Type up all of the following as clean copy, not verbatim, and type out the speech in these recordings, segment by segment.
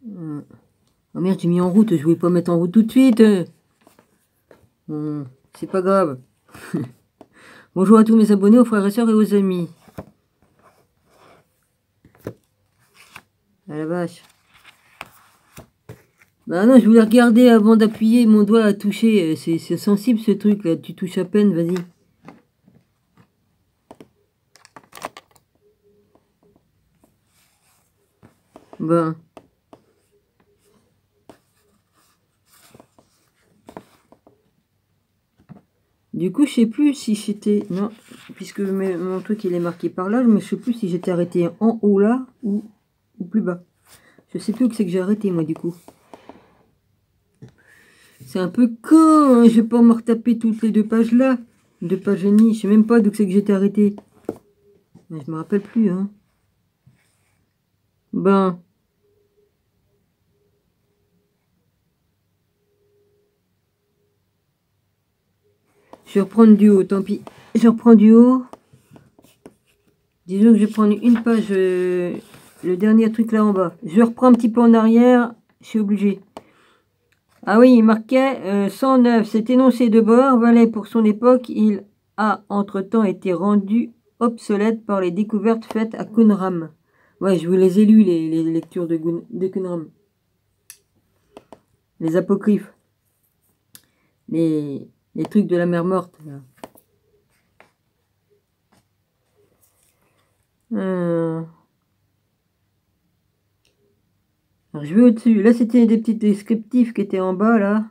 Oh merde, j'ai mis en route, je voulais pas mettre en route tout de suite. C'est pas grave. Bonjour à tous mes abonnés, aux frères et sœurs et aux amis. À la vache. Bah non, je voulais regarder avant d'appuyer mon doigt à toucher. C'est sensible ce truc là, tu touches à peine, vas-y. Ben. Du coup, je sais plus si j'étais... Non, puisque mon truc il est marqué par là, mais je sais plus si j'étais arrêté en haut là ou plus bas. Je sais plus où c'est que j'ai arrêté moi du coup. C'est un peu con, hein, je vais pas me retaper toutes les 2 pages là. 2 pages et demie, je sais même pas d'où c'est que j'étais arrêté. Mais je me rappelle plus, hein. Ben. Je vais reprendre du haut, tant pis. Je reprends du haut. Disons que je vais prendre une page, le dernier truc là en bas. Je reprends un petit peu en arrière, je suis obligé. Ah oui, il marquait 109. Cet énoncé de bord valait pour son époque. Il a entre-temps été rendu obsolète par les découvertes faites à Qumran. Ouais, je vous les ai lus, les lectures de Qumran. Les apocryphes. Les trucs de la mer morte. Là. Alors, je vais au-dessus. Là, c'était des petits descriptifs qui étaient en bas, là.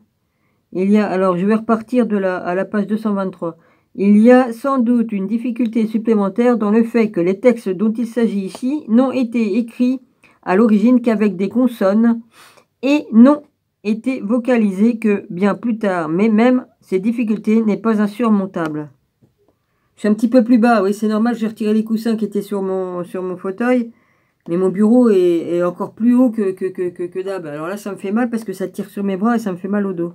Il y a, alors, je vais repartir à la page 223. Il y a sans doute une difficulté supplémentaire dans le fait que les textes dont il s'agit ici n'ont été écrits à l'origine qu'avec des consonnes et n'ont été vocalisés que bien plus tard. Mais même ces difficultés n'est pas insurmontable. Je suis un petit peu plus bas, oui, c'est normal, j'ai retiré les coussins qui étaient sur mon fauteuil. Mais mon bureau est encore plus haut que d'hab. Alors là, ça me fait mal parce que ça tire sur mes bras et ça me fait mal au dos.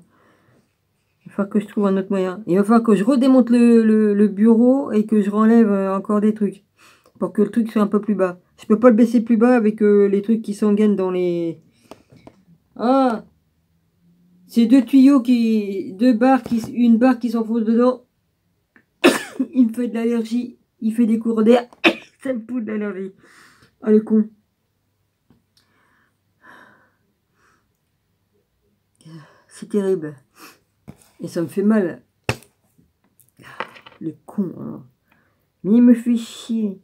Il va falloir que je trouve un autre moyen. Il va falloir que je redémonte le bureau et que je renlève encore des trucs. Pour que le truc soit un peu plus bas. Je peux pas le baisser plus bas avec les trucs qui s'engainent dans les... Ah! C'est 2 tuyaux qui... Une barre qui s'enfonce dedans. Il me fait de l'allergie. Il fait des cours d'air. Ça me fout de l'allergie. Ah, le con. C'est terrible. Et ça me fait mal. Le con, hein. Mais il me fait chier.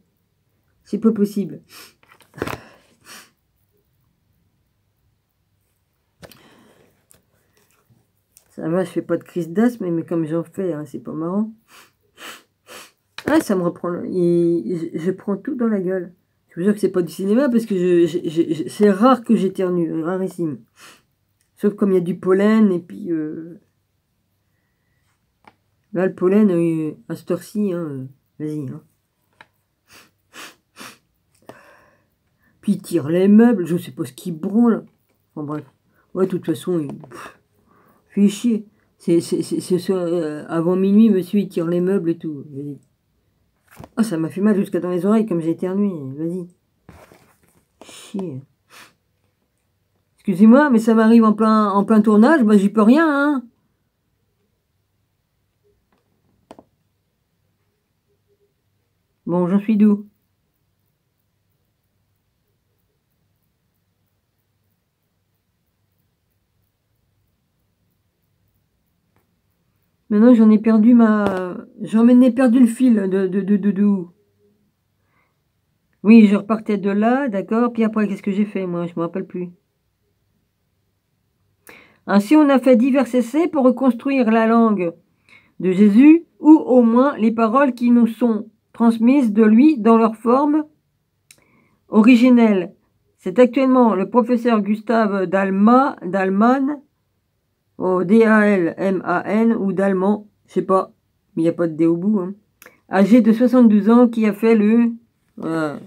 C'est pas possible. Ça va, je fais pas de crise d'asthme, mais comme j'en fais, hein, c'est pas marrant. Ah, ça me reprend. Je prends tout dans la gueule. Je vous jure que c'est pas du cinéma parce que c'est rare que j'éternue, rarissime. Sauf comme il y a du pollen et puis là le pollen à cette heure-ci, hein, vas-y. Hein. Puis il tire les meubles, je sais pas ce qu'il branle. Enfin bref. Ouais, de toute façon, il fait chier. Avant minuit, monsieur il tire les meubles et tout. Vas-y. Oh, ça m'a fait mal jusqu'à dans les oreilles comme j'ai éternué. Vas-y. Chier. Excusez-moi, mais ça m'arrive en plein tournage, bah j'y peux rien, hein. Bon, j'en suis d'où? Maintenant, j'en ai perdu le fil d'où. Oui, je repartais de là, d'accord. Puis après, qu'est-ce que j'ai fait, moi? Je me rappelle plus. Ainsi, on a fait divers essais pour reconstruire la langue de Jésus, ou au moins les paroles qui nous sont transmises de lui dans leur forme originelle. C'est actuellement le professeur Gustave Dalman, D-A-L-M-A-N, ou d'allemand, je sais pas, mais il n'y a pas de D au bout, hein, âgé de 72 ans, qui a fait le... Voilà.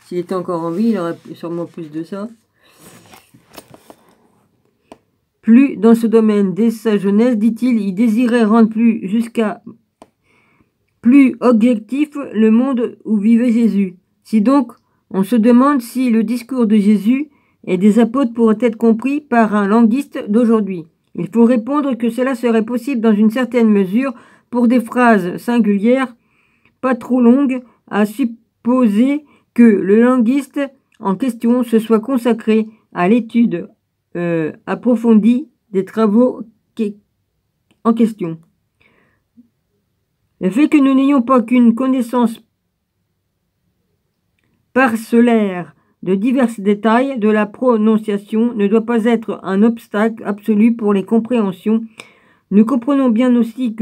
S'il était encore en vie, il aurait sûrement plus de ça. Plus dans ce domaine dès sa jeunesse, dit-il, il désirait rendre plus objectif le monde où vivait Jésus. Si donc on se demande si le discours de Jésus et des apôtres pourraient être compris par un languiste d'aujourd'hui. Il faut répondre que cela serait possible dans une certaine mesure pour des phrases singulières, pas trop longues, à supposer que le linguiste en question se soit consacré à l'étude approfondie des travaux en question. Le fait que nous n'ayons pas qu'une connaissance parcellaire de divers détails de la prononciation ne doit pas être un obstacle absolu pour les compréhensions. Nous comprenons bien aussi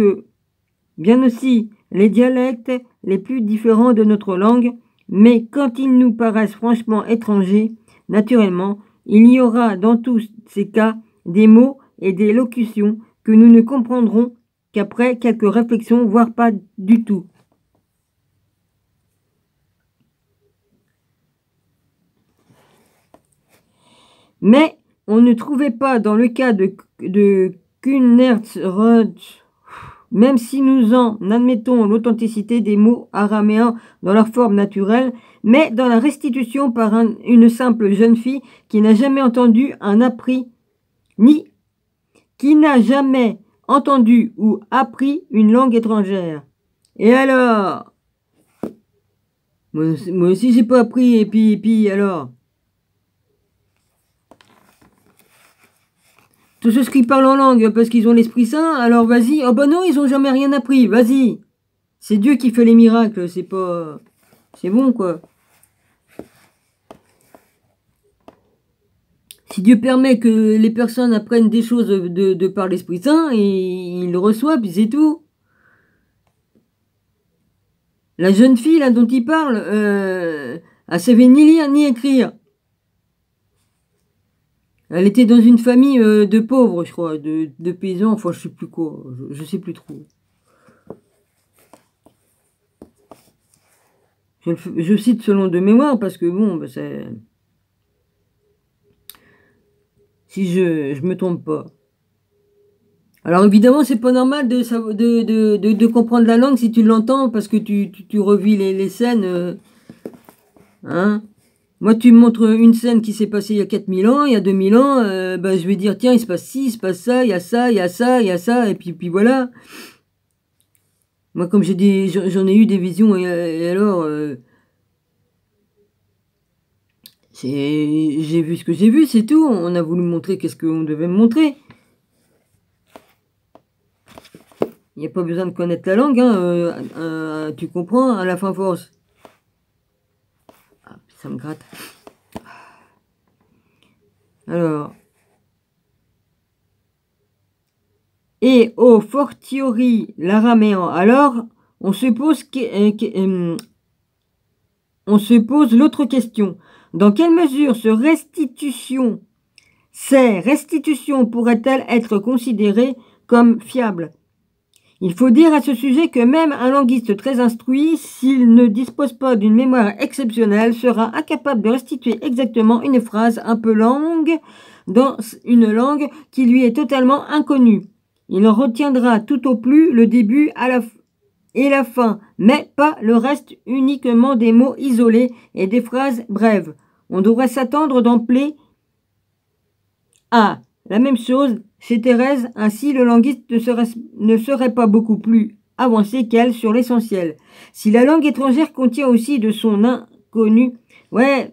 les dialectes les plus différents de notre langue, mais quand ils nous paraissent franchement étrangers, naturellement, il y aura dans tous ces cas des mots et des locutions que nous ne comprendrons qu'après quelques réflexions, voire pas du tout. Mais on ne trouvait pas dans le cas de Kunertzreuth, même si nous en admettons l'authenticité des mots araméens dans leur forme naturelle, mais dans la restitution par une simple jeune fille qui n'a jamais entendu qui n'a jamais entendu ou appris une langue étrangère. Et alors? Moi aussi j'ai pas appris, et puis alors? Tous ceux qui parlent en langue parce qu'ils ont l'Esprit Saint, alors vas-y. Oh bah non, ils ont jamais rien appris, vas-y. C'est Dieu qui fait les miracles, c'est pas... C'est bon, quoi. Si Dieu permet que les personnes apprennent des choses de par l'Esprit Saint, et il le reçoit, puis c'est tout. La jeune fille, là, dont il parle, elle savait ni lire ni écrire. Elle était dans une famille de pauvres, je crois, de paysans, enfin je sais plus quoi, je sais plus trop. Je cite selon de mémoire parce que bon, bah, c'est... Si je me trompe pas. Alors évidemment, c'est pas normal de comprendre la langue si tu l'entends parce que tu revis les scènes. Hein? Moi, tu me montres une scène qui s'est passée il y a 4000 ans, il y a 2000 ans, bah, je vais dire, tiens, il se passe ci, il se passe ça, il y a ça, il y a ça, il y a ça, et puis voilà. Moi, comme j'en ai eu des visions, et alors, j'ai vu ce que j'ai vu, c'est tout. On a voulu montrer qu'est-ce qu'on devait me montrer. Il n'y a pas besoin de connaître la langue, hein, tu comprends, à la fin force. Ah, ça me gratte. Alors. Et au fortiori l'araméen. Alors, on se pose l'autre question. Dans quelle mesure ces restitutions pourraient-elles être considérées comme fiables? Il faut dire à ce sujet que même un linguiste très instruit, s'il ne dispose pas d'une mémoire exceptionnelle, sera incapable de restituer exactement une phrase un peu longue dans une langue qui lui est totalement inconnue. Il en retiendra tout au plus le début et la fin, mais pas le reste, uniquement des mots isolés et des phrases brèves. On devrait s'attendre d'emblée à la même chose chez Thérèse, ainsi le linguiste ne serait pas beaucoup plus avancé qu'elle sur l'essentiel. Si la langue étrangère contient aussi de son inconnu, ouais,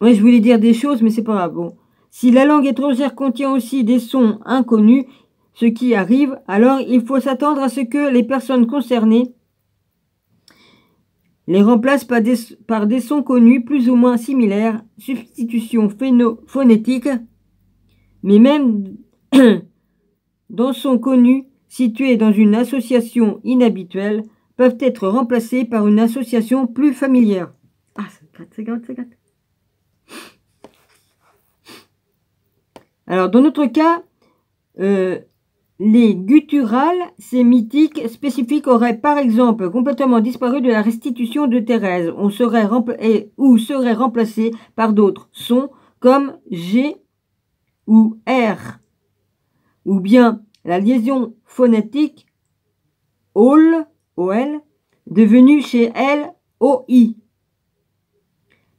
je voulais dire des choses, mais c'est pas grave. Bon. Si la langue étrangère contient aussi des sons inconnus, ce qui arrive, alors il faut s'attendre à ce que les personnes concernées les remplacent par des sons connus plus ou moins similaires, substitution phonétique, mais même dans son connu, situés dans une association inhabituelle, peuvent être remplacés par une association plus familière. Ah, ça gratte. Alors, dans notre cas, les gutturales sémitiques spécifiques auraient par exemple complètement disparu de la restitution de Thérèse, ou seraient remplacés par d'autres sons comme G ou R, ou bien la liaison phonétique OL, devenue chez elle OI.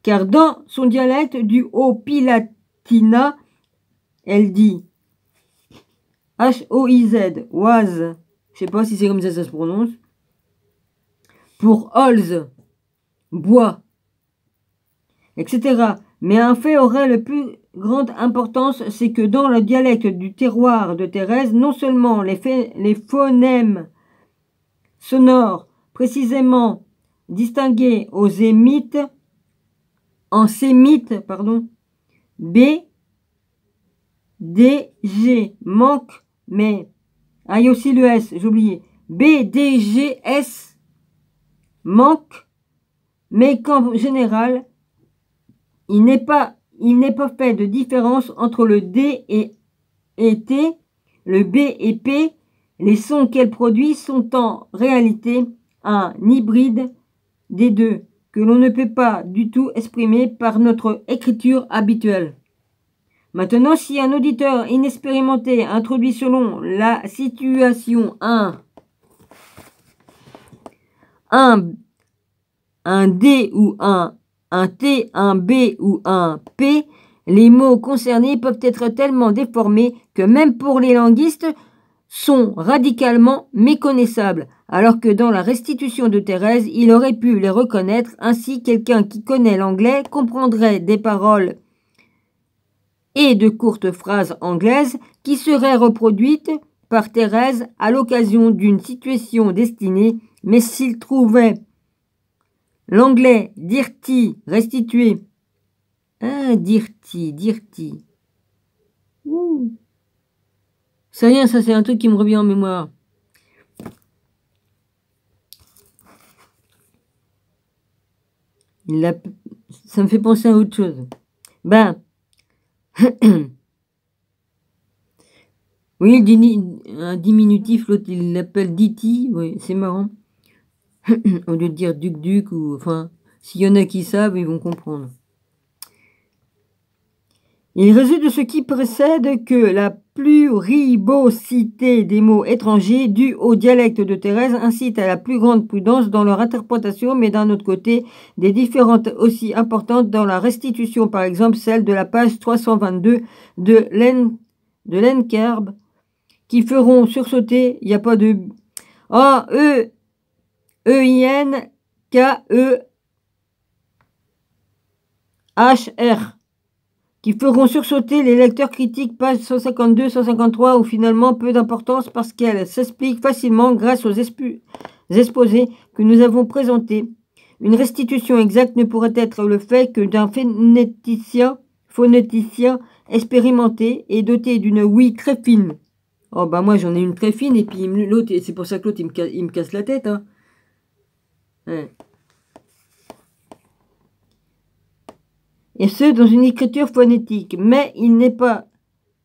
car dans son dialecte du Haut-Palatinat, elle dit H-O-I-Z, oise, je sais pas si c'est comme ça se prononce, pour holz, bois, etc. Mais un fait aurait le plus grande importance, c'est que dans le dialecte du terroir de Thérèse, non seulement les phonèmes sonores précisément distingués en sémite, B, D, G, manquent, mais, il y a aussi le S, j'ai oublié, B, D, G, S, manquent, mais qu'en général, il n'est pas fait de différence entre le D et T, le B et P. Les sons qu'elle produit sont en réalité un hybride des deux, que l'on ne peut pas du tout exprimer par notre écriture habituelle. Maintenant, si un auditeur inexpérimenté introduit selon la situation un D ou un T, un B ou un P, les mots concernés peuvent être tellement déformés que même pour les linguistes sont radicalement méconnaissables, alors que dans la restitution de Thérèse, il aurait pu les reconnaître. Ainsi, quelqu'un qui connaît l'anglais comprendrait des paroles et de courtes phrases anglaises qui seraient reproduites par Thérèse à l'occasion d'une situation destinée, mais s'il trouvait l'anglais dirty restitué. Dirty. Ouh. C'est rien, ça c'est un truc qui me revient en mémoire. Ça me fait penser à autre chose. Oui, un diminutif, l'autre il l'appelle Diti, oui, c'est marrant. Au lieu de dire duc, ou enfin, s'il y en a qui savent, ils vont comprendre. Il résulte de ce qui précède que la pluribocité des mots étrangers dus au dialecte de Thérèse incite à la plus grande prudence dans leur interprétation, mais d'un autre côté, des différences aussi importantes dans la restitution, par exemple celle de la page 322 de Lenkerb, qui feront sursauter, il n'y a pas de... E-I-N-K-E-H-R, qui feront sursauter les lecteurs critiques, page 152-153, où finalement peu d'importance parce qu'elle s'explique facilement grâce aux exposés que nous avons présentés. Une restitution exacte ne pourrait être le fait que d'un phonéticien expérimenté et doté d'une ouïe très fine. Oh bah moi j'en ai une très fine et puis l'autre, c'est pour ça que l'autre il me casse la tête. Hein. Ouais. Et ce, dans une écriture phonétique. Mais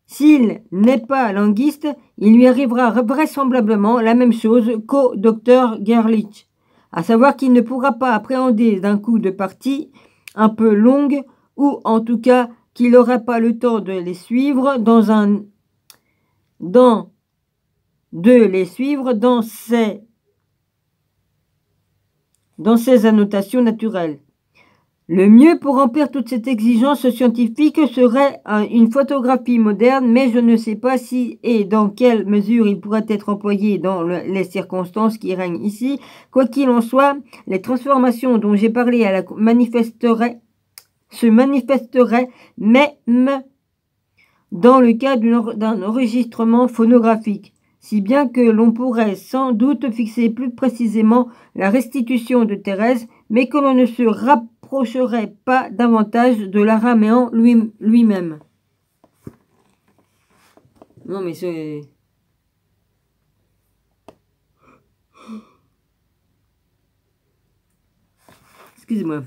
s'il n'est pas linguiste, il lui arrivera vraisemblablement la même chose qu'au docteur Gerlich, à savoir qu'il ne pourra pas appréhender d'un coup de partie un peu longue, ou en tout cas qu'il n'aura pas le temps de les suivre dans ses annotations naturelles. Le mieux pour remplir toute cette exigence scientifique serait une photographie moderne, mais je ne sais pas si et dans quelle mesure il pourrait être employé dans les circonstances qui règnent ici. Quoi qu'il en soit, les transformations dont j'ai parlé se manifesteraient même dans le cas d'un enregistrement phonographique, si bien que l'on pourrait sans doute fixer plus précisément la restitution de Thérèse, mais que l'on ne se rapprocherait pas davantage de l'araméen lui-même. Non mais c'est... Excusez-moi.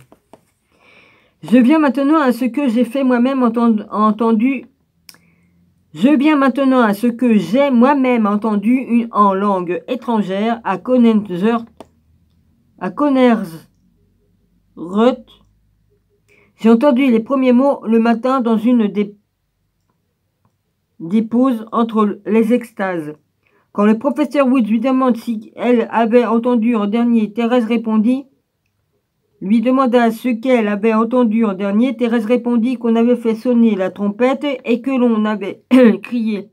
Je viens maintenant à ce que j'ai fait moi-même entendu. Je viens maintenant à ce que j'ai moi-même entendu en langue étrangère à Konnersreuth. J'ai entendu les premiers mots le matin dans une des pauses entre les extases. Quand le professeur Woods lui demande si elle avait entendu en dernier, Thérèse répondit lui demanda ce qu'elle avait entendu en dernier. Thérèse répondit qu'on avait fait sonner la trompette et que l'on avait crié.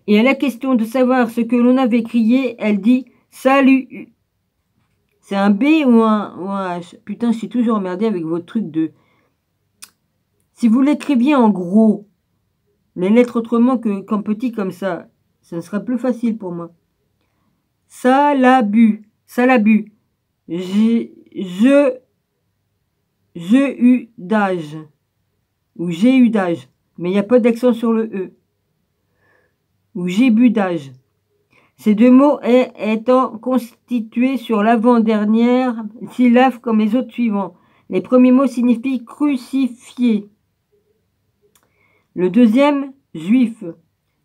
Et à la question de savoir ce que l'on avait crié, elle dit « Salut ». C'est un B ou un H? Putain, je suis toujours emmerdé avec votre truc de... Si vous l'écriviez en gros, les lettres autrement qu'en petit comme ça sera plus facile pour moi. Salabu. Salabu. Je eu d'âge. Ou j'ai eu d'âge. Mais il n'y a pas d'accent sur le E. Ou j'ai bu d'âge. Ces deux mots étant constitués sur l'avant-dernière syllabe comme les autres suivants. Les premiers mots signifient crucifié. Le deuxième, juif.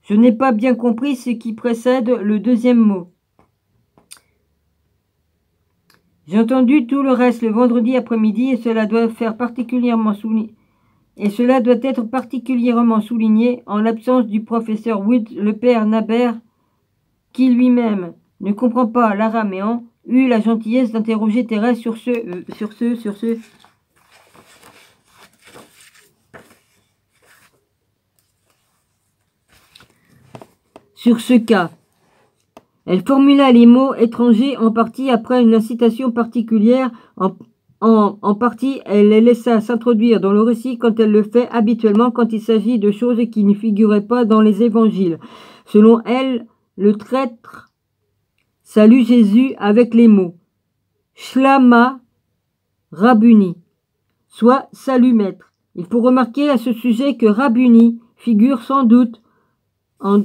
Je n'ai pas bien compris ce qui précède le deuxième mot. J'ai entendu tout le reste le vendredi après-midi et cela doit être particulièrement souligné en l'absence du professeur Wood, le père Nabert, qui lui-même ne comprend pas l'araméen, eut la gentillesse d'interroger Thérèse sur ce cas. Elle formula les mots étrangers en partie après une incitation particulière, en partie elle les laissa s'introduire dans le récit quand elle le fait habituellement quand il s'agit de choses qui ne figuraient pas dans les évangiles. Selon elle, le traître salue Jésus avec les mots Shlama Rabuni, soit salut maître. Il faut remarquer à ce sujet que Rabuni figure sans doute en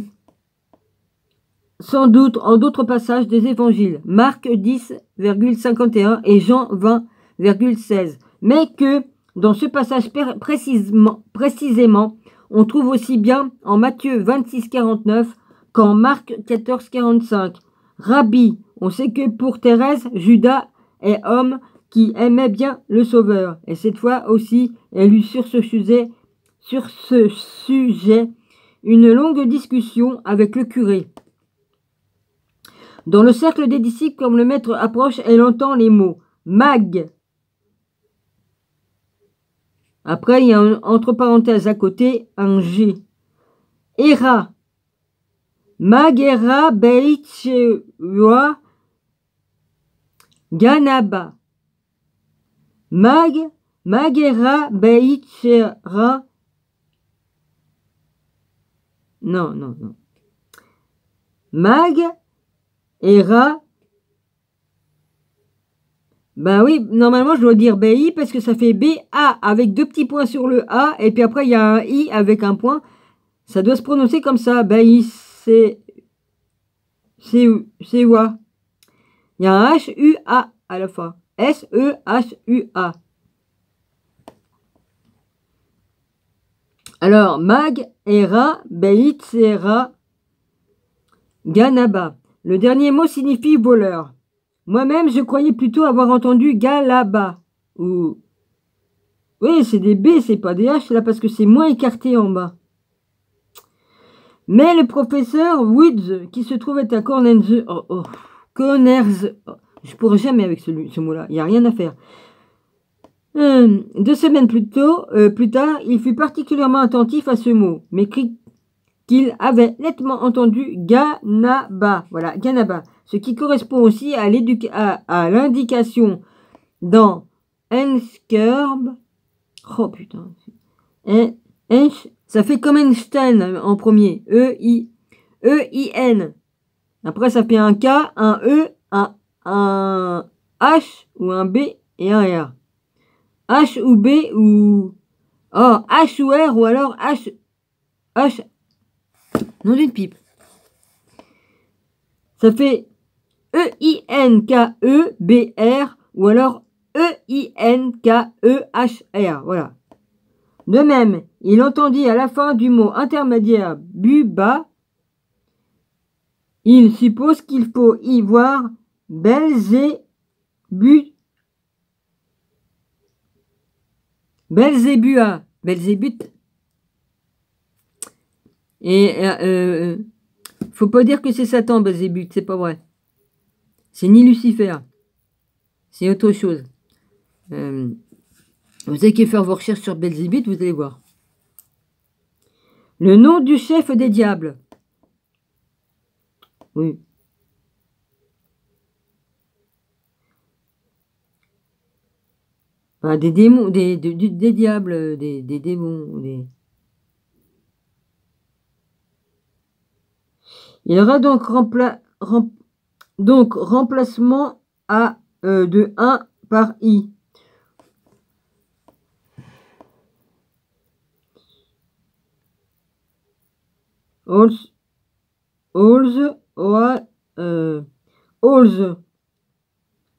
d'autres passages des évangiles, Marc 10,51 et Jean 20,16, mais que dans ce passage précisément, on trouve aussi bien en Matthieu 26,49 qu'en Marc 14,45. Rabbi, on sait que pour Thérèse, Judas est homme qui aimait bien le Sauveur, et cette fois aussi, elle eut sur ce sujet une longue discussion avec le curé. Dans le cercle des disciples, comme le maître approche, elle entend les mots mag. Après, il y a entre parenthèses à côté un G. Era. Magera Beitchewa Ganaba. Magera Beitchera. Non. Mag. Era. Ben oui, normalement je dois dire BI parce que ça fait BA avec deux petits points sur le A et puis après il y a un I avec un point. Ça doit se prononcer comme ça. BI, c'est quoi? Il y a un H-U-A à la fin. S-E-H-U-A. Alors, Mag, Era, Beit, Sera, Ganaba. Le dernier mot signifie voleur. Moi-même, je croyais plutôt avoir entendu Galaba. Ou... Oui, c'est des B, c'est pas des H, là, parce que c'est moins écarté en bas. Mais le professeur Woods, qui se trouvait à Corners... je pourrais jamais avec ce mot-là, il n'y a rien à faire. 2 semaines plus tard, il fut particulièrement attentif à ce mot, mais qu'il avait nettement entendu Ganaba. Voilà, Ganaba. Ce qui correspond aussi à l'indication dans Enskerb. Oh putain. Ça fait comme Einstein en premier. E-I-N. Après, ça fait un K, un E, un H ou un B et un R. H ou B ou... Oh, H ou R ou alors H... Nom d'une pipe. Ça fait E-I-N-K-E-B-R ou alors E-I-N-K-E-H-R. Voilà. De même, il entendit à la fin du mot intermédiaire buba. Il suppose qu'il faut y voir Belzébuth. Et faut pas dire que c'est Satan, Belzébuth, c'est pas vrai. C'est ni Lucifer. c'est autre chose. Vous avez qu'à faire vos recherches sur Belzébuth, vous allez voir. Le nom du chef des diables. Oui. Enfin, des démons, des diables, des démons. Il y aura donc, remplacement à de 1 par I. Holz,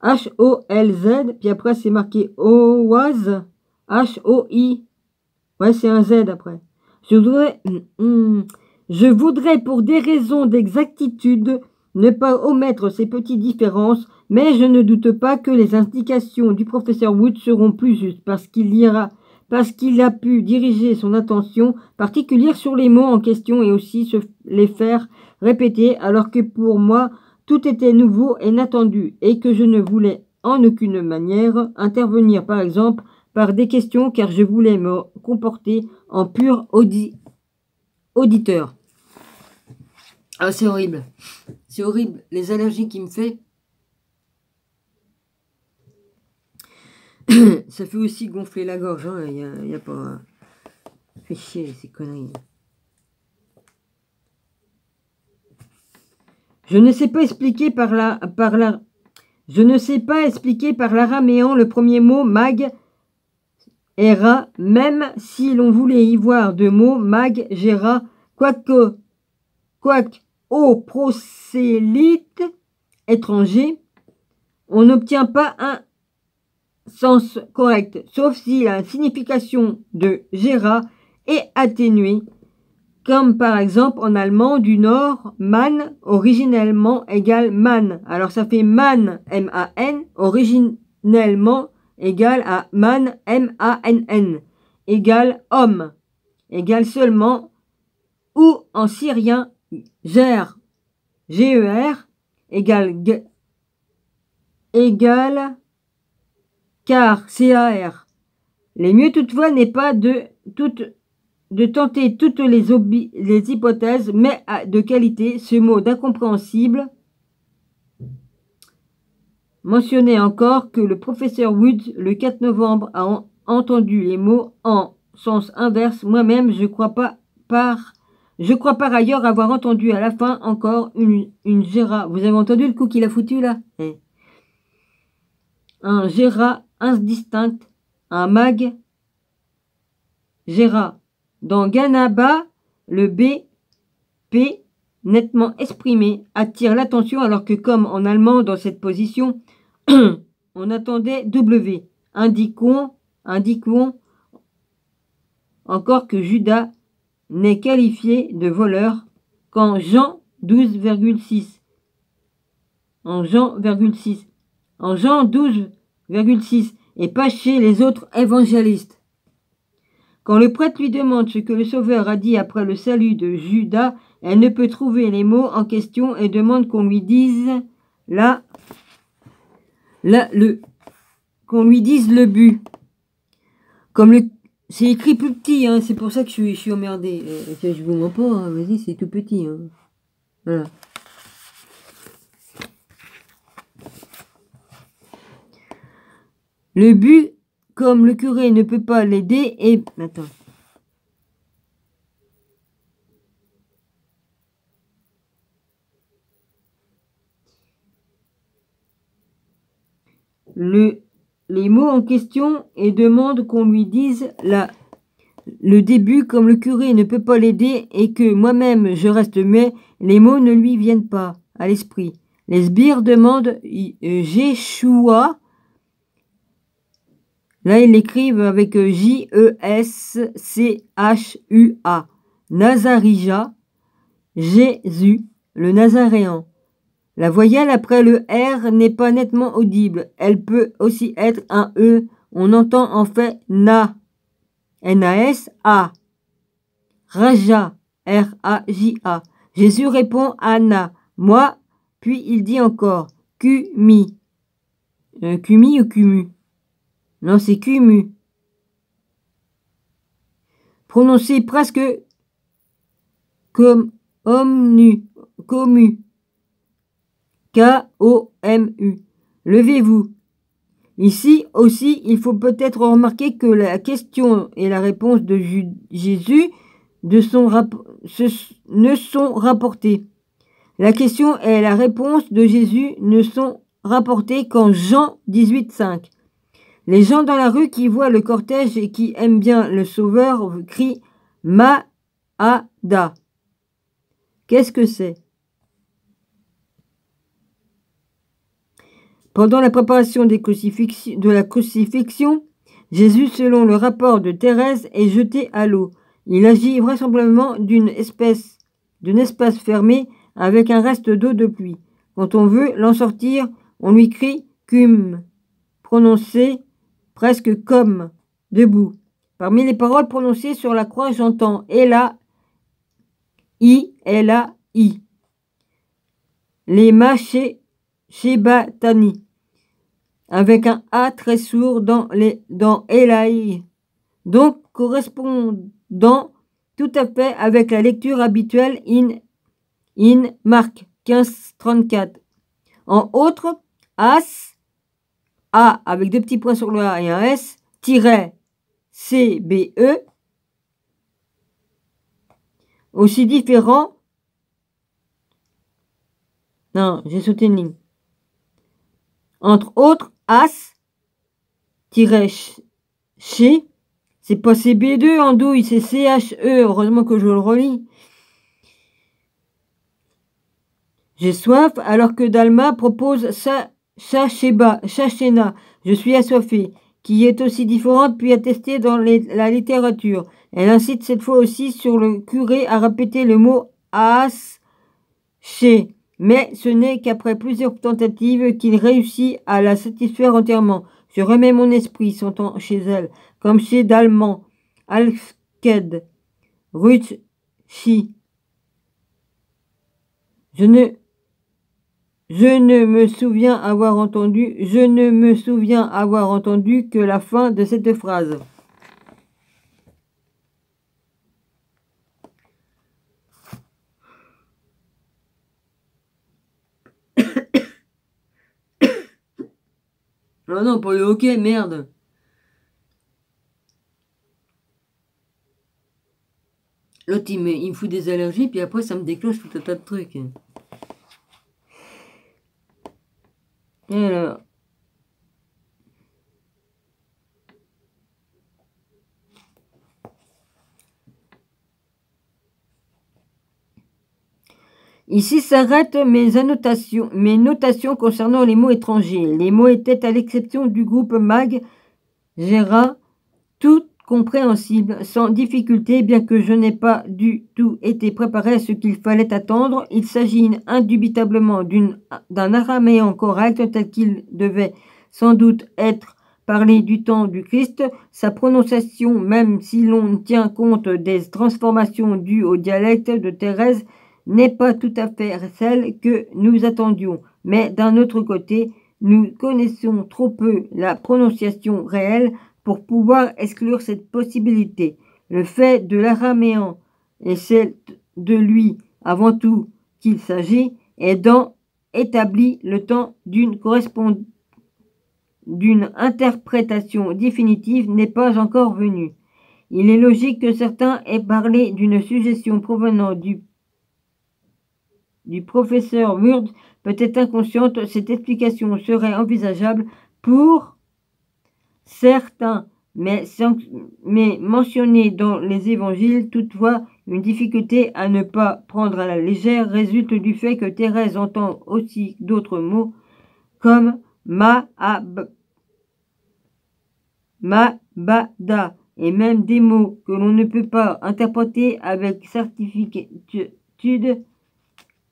H-O-L-Z, puis après c'est marqué Oaz, H-O-I. Ouais, c'est un Z après. Je voudrais, pour des raisons d'exactitude, ne pas omettre ces petites différences, mais je ne doute pas que les indications du professeur Wood seront plus justes, parce qu'il a pu diriger son attention particulière sur les mots en question et aussi les faire répéter, alors que pour moi, tout était nouveau et inattendu, et que je ne voulais en aucune manière intervenir, par exemple, par des questions, car je voulais me comporter en pur auditeur. Ah, c'est horrible. C'est horrible. Les allergies qu'il me fait. Ça fait aussi gonfler la gorge. Hein. Y a pas... Fait chier, ces conneries. Je ne sais pas expliquer Je ne sais pas expliquer par l'araméen le premier mot mag era, même si l'on voulait y voir deux mots mag gera, quoique au prosélyte étranger, on n'obtient pas un sens correct, sauf si la signification de gera est atténuée, comme par exemple en allemand du Nord, man, originellement égale man. Alors ça fait man, M-A-N, originellement égale à man, M-A-N-N, égale homme, égale seulement, ou en syrien, ger, G-E-R, égale car, C-A-R. Les mieux toutefois n'est pas de tenter toutes les hypothèses, mais de qualité, ce mot d'incompréhensible mentionnait encore que le professeur Woods, le 4 novembre, a entendu les mots en sens inverse. Moi-même, je crois par ailleurs avoir entendu à la fin encore une géra. Vous avez entendu le coup qu'il a foutu là? Un géra indistinct, un mag géra. Dans Ganaba, le BP nettement exprimé attire l'attention alors que comme en allemand dans cette position, on attendait W. Indiquons encore que Judas n'est qualifié de voleur qu'en Jean 12,6. En Jean 12,6 et pas chez les autres évangélistes. Quand le prêtre lui demande ce que le Sauveur a dit après le salut de Judas, elle ne peut trouver les mots en question et demande qu'on lui dise qu'on lui dise le but. Comme c'est écrit plus petit, hein, c'est pour ça que je suis emmerdé. Je vous mens pas, hein, vas-y, c'est tout petit. Hein. Voilà. Le but, comme le curé ne peut pas l'aider, et... Attends. Les mots en question et demande qu'on lui dise le début, comme le curé ne peut pas l'aider et que moi-même je reste muet, les mots ne lui viennent pas à l'esprit. Les sbires demandent Jéchoua. Là, ils l'écrivent avec J-E-S-C-H-U-A. Nazarija, Jésus, le Nazaréen. La voyelle après le R n'est pas nettement audible. Elle peut aussi être un E. On entend en fait na. N-A-S, A. Raja, R-A-J-A. Jésus répond à na. Moi, puis il dit encore Q-mi. Cumi ou cumu? Non, c'est cumu. Prononcé presque comme omnu, commu. K-O-M-U. Levez-vous. Ici aussi, il faut peut-être remarquer que la question et la réponse de Jésus ne sont rapportées. La question et la réponse de Jésus ne sont rapportées qu'en Jean 18,5. Les gens dans la rue qui voient le cortège et qui aiment bien le Sauveur crient « Ma-A-Da ». Qu'est-ce que c'est? Pendant la préparation de la crucifixion, Jésus, selon le rapport de Thérèse, est jeté à l'eau. Il agit vraisemblablement d'un espace fermé avec un reste d'eau de pluie. Quand on veut l'en sortir, on lui crie « cum », prononcé presque comme, debout. Parmi les paroles prononcées sur la croix, j'entends « Ella, I, Ella, I ». Les Shebatani, avec un A très sourd dans Elaï, donc correspondant tout à fait avec la lecture habituelle in Marc 15:34. En autre, as, A avec deux petits points sur le A et un S, CBE, aussi différent. Non, j'ai sauté une ligne. Entre autres, as, chez, c'est pas CB2 en douille, c'est CHE, heureusement que je le relis. J'ai soif alors que Dalma propose Shachena, je suis assoiffé, qui est aussi différente puis attestée dans la littérature. Elle incite cette fois aussi sur le curé à répéter le mot as, chez, mais ce n'est qu'après plusieurs tentatives qu'il réussit à la satisfaire entièrement. Je remets mon esprit, s'entend chez elle, comme chez Dalman, Alfked, Ruth, Chi. Je ne me souviens avoir entendu que la fin de cette phrase. Oh non, pour le hockey, merde. L'autre, il me fout des allergies, puis après, ça me déclenche tout un tas de trucs. Et alors... Ici s'arrêtent mes notations concernant les mots étrangers. Les mots étaient, à l'exception du groupe Mag, Gera, tout compréhensible, sans difficulté, bien que je n'ai pas du tout été préparé à ce qu'il fallait attendre. Il s'agit indubitablement d'un araméen correct, tel qu'il devait sans doute être parlé du temps du Christ. Sa prononciation, même si l'on tient compte des transformations dues au dialecte de Thérèse, n'est pas tout à fait celle que nous attendions. Mais d'un autre côté, nous connaissons trop peu la prononciation réelle pour pouvoir exclure cette possibilité. Le fait de l'araméen et celle de lui, avant tout qu'il s'agit, aidant établi le temps d'une interprétation définitive n'est pas encore venu. Il est logique que certains aient parlé d'une suggestion provenant du professeur Wurd, peut-être inconsciente. Cette explication serait envisageable pour certains, mais mentionnée dans les évangiles. Toutefois, une difficulté à ne pas prendre à la légère résulte du fait que Thérèse entend aussi d'autres mots comme ma-ba-da, et même des mots que l'on ne peut pas interpréter avec certitude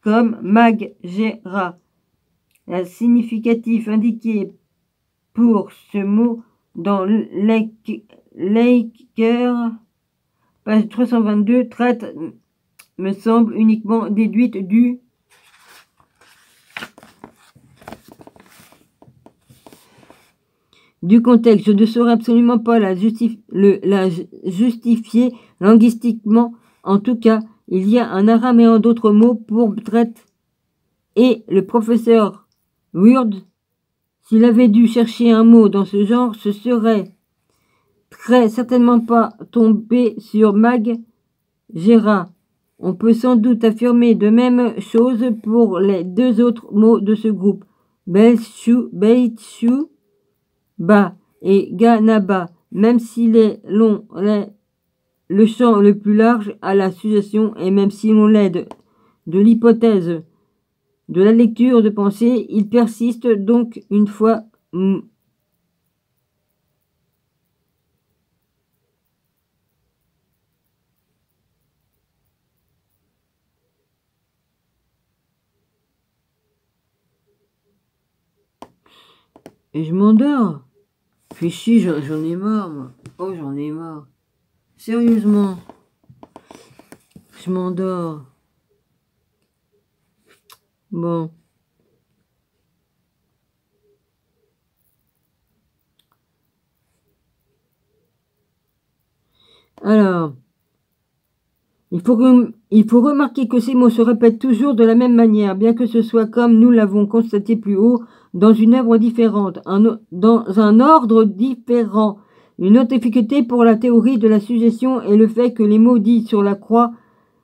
comme mag-gera. Le significatif indiqué pour ce mot dans Leiker, page 322, traite, me semble, uniquement déduite du du contexte. Je ne saurais absolument pas la justifier linguistiquement. En tout cas, il y a un araméen d'autres mots pour traite. Et le professeur Wurd, s'il avait dû chercher un mot dans ce genre, ce serait très certainement pas tombé sur Mag Gera. On peut sans doute affirmer de même chose pour les deux autres mots de ce groupe, Beitshu, Ba et Ganaba, même s'il est long, le champ le plus large à la suggestion, et même si l'on l'aide de l'hypothèse de la lecture de pensée, il persiste donc une fois et je m'endors. Puis si, j'en ai marre, moi. Oh, j'en ai marre. Sérieusement. Je m'endors. Bon. Alors. Il faut remarquer que ces mots se répètent toujours de la même manière, bien que ce soit comme nous l'avons constaté plus haut, dans une œuvre différente, dans un ordre différent. Une autre difficulté pour la théorie de la suggestion est le fait que les mots dits sur la croix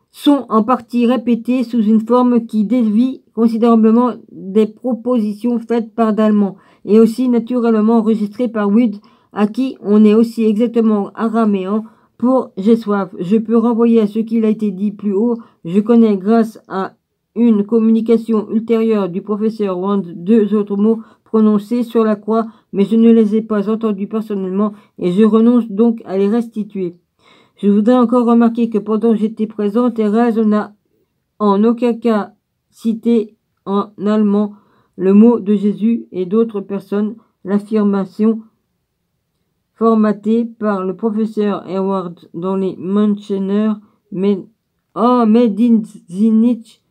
sont en partie répétés sous une forme qui dévie considérablement des propositions faites par Dalman, et aussi naturellement enregistrées par Wood, à qui on est aussi exactement araméen. Pour J'ai soif, je peux renvoyer à ce qu'il a été dit plus haut. Je connais grâce à une communication ultérieure du professeur Wand deux autres mots prononcés sur la croix, mais je ne les ai pas entendus personnellement et je renonce donc à les restituer. Je voudrais encore remarquer que pendant que j'étais présent, Thérèse n'a en aucun cas cité en allemand le mot de Jésus et d'autres personnes. L'affirmation formaté par le professeur Edward dans les Münchener Medizinich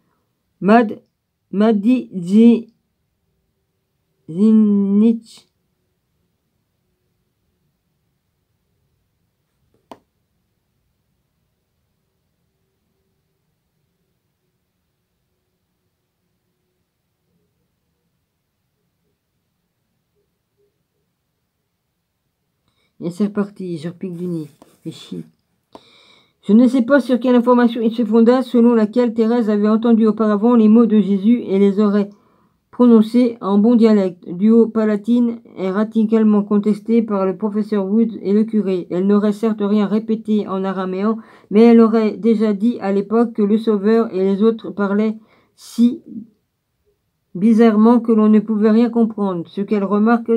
Madizinich. Et c'est reparti, je repique du nez. Fais chier. Je ne sais pas sur quelle information il se fonda, selon laquelle Thérèse avait entendu auparavant les mots de Jésus et les aurait prononcés en bon dialecte. Duo palatine est radicalement contesté par le professeur Wood et le curé. Elle n'aurait certes rien répété en araméen, mais elle aurait déjà dit à l'époque que le Sauveur et les autres parlaient si bizarrement que l'on ne pouvait rien comprendre, ce qu'elle remarque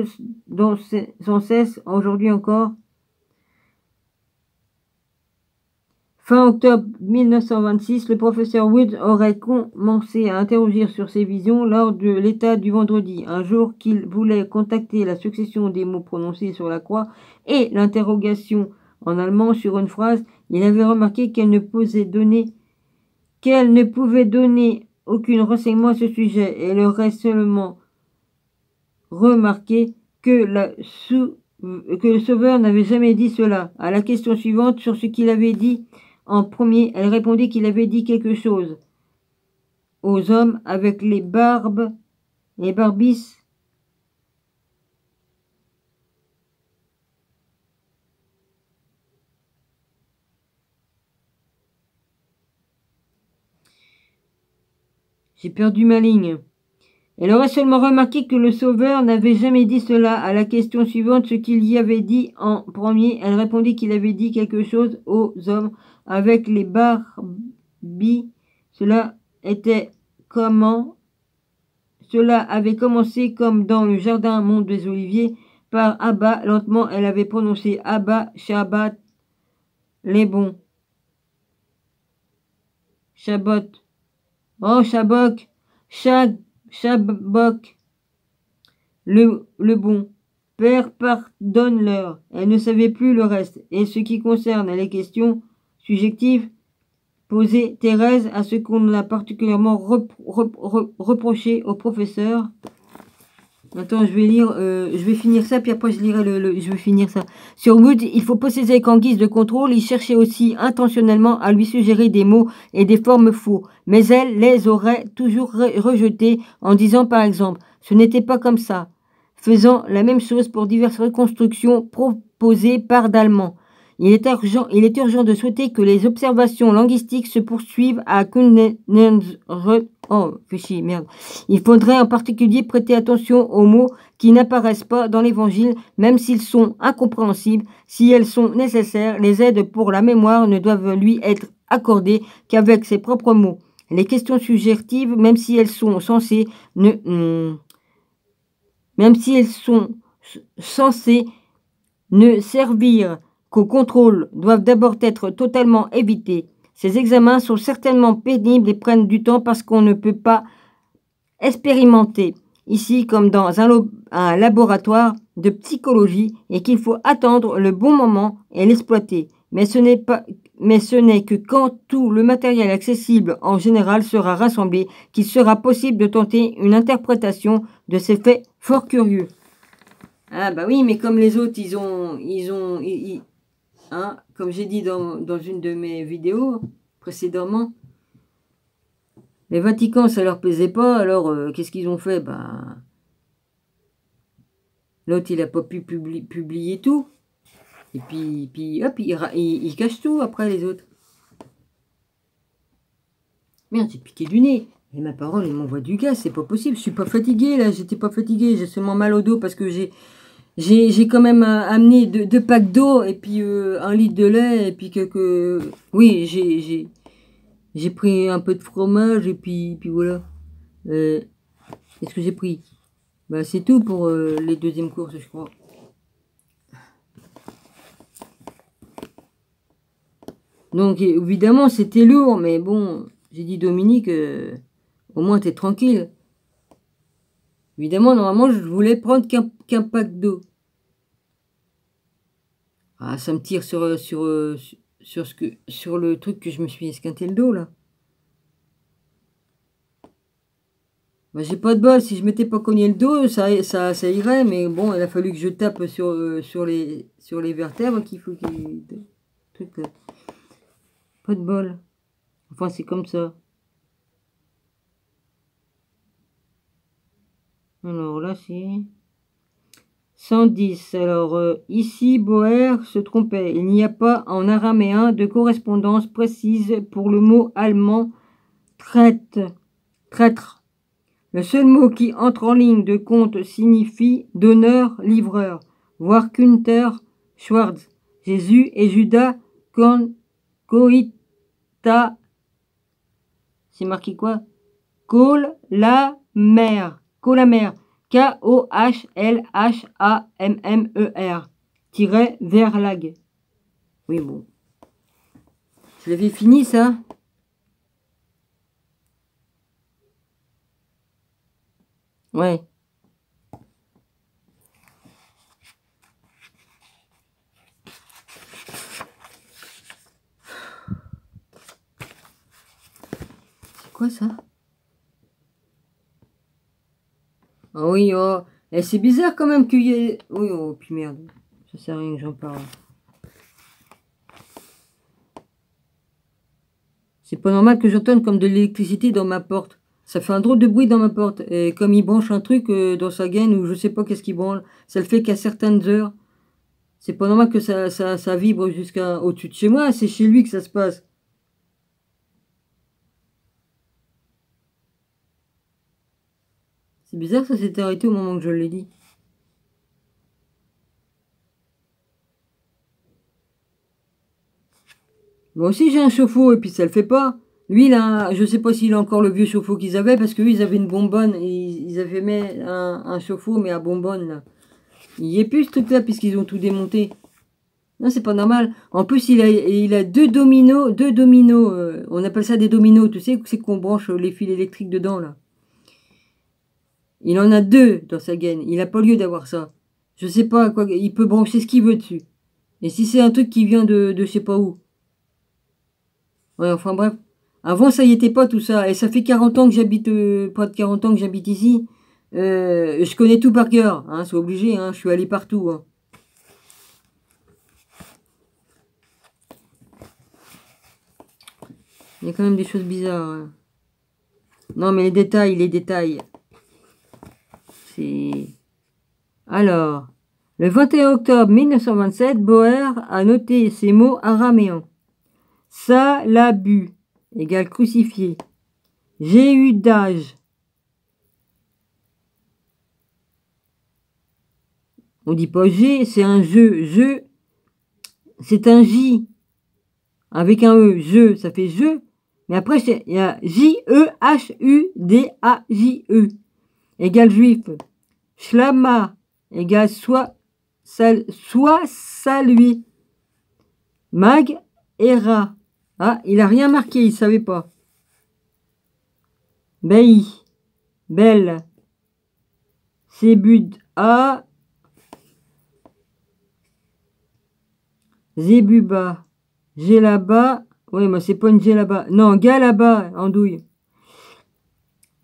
sans cesse aujourd'hui encore. Fin octobre 1926, le professeur Wood aurait commencé à interroger sur ses visions lors de l'état du vendredi, un jour qu'il voulait contacter la succession des mots prononcés sur la croix et l'interrogation en allemand sur une phrase. Il avait remarqué qu'elle ne pouvait donner aucun renseignement à ce sujet, et il aurait seulement remarqué que le Sauveur n'avait jamais dit cela. À la question suivante sur ce qu'il avait dit en premier, elle répondit qu'il avait dit quelque chose aux hommes avec les barbis. J'ai perdu ma ligne. Elle aurait seulement remarqué que le Sauveur n'avait jamais dit cela. À la question suivante, ce qu'il y avait dit en premier, elle répondit qu'il avait dit quelque chose aux hommes avec les barbis. Cela avait commencé comme dans le jardin Mont des Oliviers par Abba. Lentement, elle avait prononcé Abba, Shabbat, les bons. Shabbat. Oh, Shabok. Shabok, le bon. Père, pardonne-leur. Elle ne savait plus le reste. Et ce qui concerne les questions subjectives posées, Thérèse, à ce qu'on a particulièrement reproché au professeur, Attends, je vais lire, je vais finir ça, puis après je lirai je vais finir ça. Sur Wood, il faut posséder qu'en guise de contrôle, il cherchait aussi intentionnellement à lui suggérer des mots et des formes faux. Mais elle les aurait toujours rejetés en disant par exemple, ce n'était pas comme ça, faisant la même chose pour diverses reconstructions proposées par d'Allemands. Il est urgent de souhaiter que les observations linguistiques se poursuivent à Oh, fais chier, merde. Il faudrait en particulier prêter attention aux mots qui n'apparaissent pas dans l'Évangile, même s'ils sont incompréhensibles. Si elles sont nécessaires, les aides pour la mémoire ne doivent lui être accordées qu'avec ses propres mots. Les questions suggestives, même si elles sont censées ne servir qu'au contrôle, doivent d'abord être totalement évités. Ces examens sont certainement pénibles et prennent du temps parce qu'on ne peut pas expérimenter ici comme dans un laboratoire de psychologie et qu'il faut attendre le bon moment et l'exploiter. Mais ce n'est que quand tout le matériel accessible en général sera rassemblé qu'il sera possible de tenter une interprétation de ces faits fort curieux. Ah bah oui, mais comme les autres, hein, comme j'ai dit dans une de mes vidéos précédemment, les Vatican, ça leur plaisait pas, alors qu'est-ce qu'ils ont fait? Bah, l'autre, il a pas pu publier tout. Et puis hop, il cache tout après les autres. Merde, j'ai piqué du nez. Et ma parole, il m'envoie du gaz, c'est pas possible. Je suis pas fatigué là, j'étais pas fatigué, j'ai seulement mal au dos parce que j'ai quand même amené deux packs d'eau et puis 1 litre de lait et puis quelques... Oui, j'ai pris un peu de fromage et puis voilà. Qu'est-ce que j'ai pris? Bah c'est tout pour les deuxièmes courses, je crois. Donc évidemment c'était lourd, mais bon, j'ai dit Dominique, au moins t'es tranquille. Évidemment, normalement, je voulais prendre qu'un pack d'eau. Ah, ça me tire sur le truc que je me suis esquinté le dos, là. Bah, j'ai pas de bol. Si je m'étais pas cogné le dos, ça irait. Mais bon, il a fallu que je tape sur les vertèbres qu'il faut truc là. Pas de bol. Enfin, c'est comme ça. Alors là, c'est 110. Alors ici, Boer se trompait. Il n'y a pas en araméen de correspondance précise pour le mot allemand traître. Le seul mot qui entre en ligne de compte signifie donneur, livreur. Voir Günther Schwarz. Jésus et Judas Coïta. C'est marqué quoi? Col la mer. Colamer. K-O-H-L-H-A-M-M-E-R. Verlag. Oui, bon. Je l'avais fini, ça. Ouais. C'est quoi, ça? Ah oui, oh. Et c'est bizarre, quand même, qu'il y ait... Oui, oh, puis merde. Ça sert à rien que j'en parle. C'est pas normal que j'entende comme de l'électricité dans ma porte. Ça fait un drôle de bruit dans ma porte. Et comme il branche un truc dans sa gaine ou je sais pas qu'est-ce qu'il branle, ça le fait qu'à certaines heures. C'est pas normal que ça vibre jusqu'à au-dessus de chez moi. C'est chez lui que ça se passe. C'est bizarre, ça s'est arrêté au moment que je l'ai dit. Moi aussi j'ai un chauffe-eau et puis ça le fait pas. Lui, là, je sais pas s'il a encore le vieux chauffe-eau qu'ils avaient parce qu'eux, ils avaient une bonbonne et ils avaient mis un chauffe-eau mais à bonbonne là. Il y est plus ce truc-là puisqu'ils ont tout démonté. Non, c'est pas normal. En plus, il a deux dominos. On appelle ça des dominos. Tu sais, c'est qu'on branche les fils électriques dedans là. Il en a 2 dans sa gaine. Il n'a pas lieu d'avoir ça. Je sais pas quoi. Il peut brancher ce qu'il veut dessus. Et si c'est un truc qui vient de je sais pas où. Ouais, enfin bref. Avant, ça y était pas tout ça. Et ça fait 40 ans que j'habite, pas de 40 ans que j'habite ici. Je connais tout par cœur, hein, c'est obligé, hein, je suis allé partout. Hein. Il y a quand même des choses bizarres. Hein. Non, mais les détails. C'est... Alors, le 21 octobre 1927, Boer a noté ces mots araméens. Salabu égale crucifié. J'ai eu d'âge. On dit pas G, c'est un je, c'est un J. Avec un E, je, ça fait je. Mais après, il y a J-E-H-U-D-A-J-E. Égale juif. Shlama égale soit salué. Mag era. Ah, il a rien marqué, il savait pas. Bei. Belle. Sebud A. Zebuba. Gelaba. Oui, mais c'est pas une Gelaba. Non, Galaba, andouille.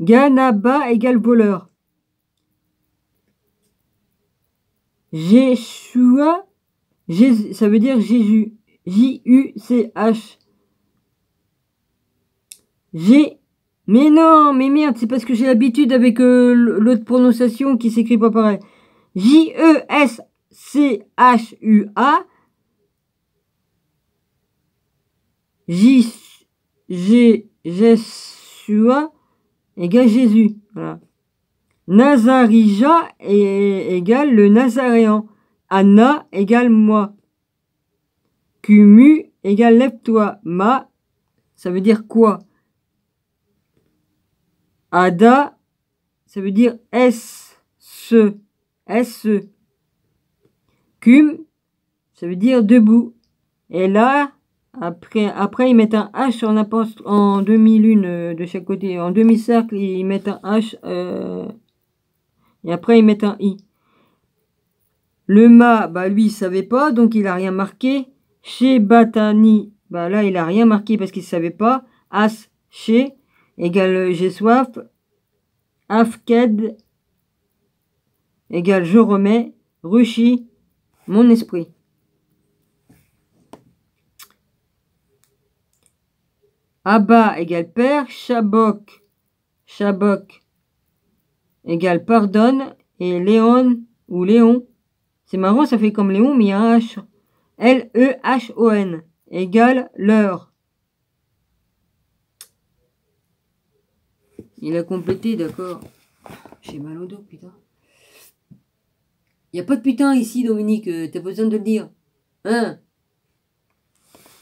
Ganaba égale voleur. Jéshua, ça veut dire Jésus. J-U-C-H. Mais non, mais merde, c'est parce que j'ai l'habitude avec l'autre prononciation qui s'écrit pas pareil. J-E-S-C-H-U-A. Jéshua égale Jésus. Voilà. Nazarija égale le Nazaréen. Anna égale moi. Kumu égale lève-toi. Ma, ça veut dire quoi? Ada, ça veut dire S-ce. S-ce. Cum, ça veut dire debout. Et là, après ils mettent un H en demi-lune de chaque côté. En demi-cercle, ils mettent un H et après ils mettent un I. Le ma, bah lui, il savait pas, donc il a rien marqué. Chez Batani, bah là, il a rien marqué parce qu'il savait pas. As, chez, égale j'ai soif. Afked, égale je remets. Rushi, mon esprit. Abba égale père. Shabok, égale pardonne. Et Léon ou Léon, c'est marrant, ça fait comme Léon, mais il y a un H. L-E-H-O-N égale l'heure. Il a complété, d'accord. J'ai mal au dos, putain. Il n'y a pas de putain ici, Dominique. T'as besoin de le dire. Hein?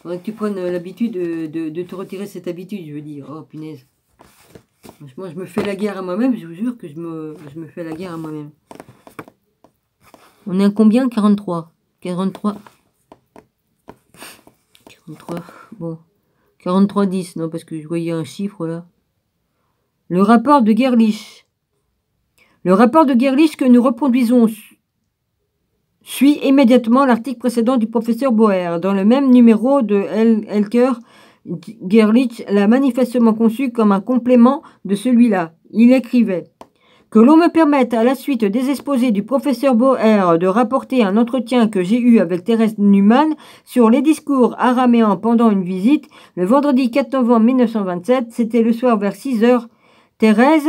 Faudrait que tu prennes l'habitude de te retirer cette habitude, je veux dire. Oh, punaise. Franchement, je me fais la guerre à moi-même. Je vous jure que je me fais la guerre à moi-même. On est à combien? 43. 43. Bon. 43-10. Non, parce que je voyais un chiffre là. Le rapport de Gerlich. Le rapport de Gerlich que nous reproduisons suit immédiatement l'article précédent du professeur Boer. Dans le même numéro de Elker, Gerlich l'a manifestement conçu comme un complément de celui-là. Il écrivait « Que l'on me permette, à la suite des exposés du professeur Boer, de rapporter un entretien que j'ai eu avec Thérèse Neumann sur les discours araméens pendant une visite, le vendredi 4 novembre 1927, c'était le soir vers 6 heures. Thérèse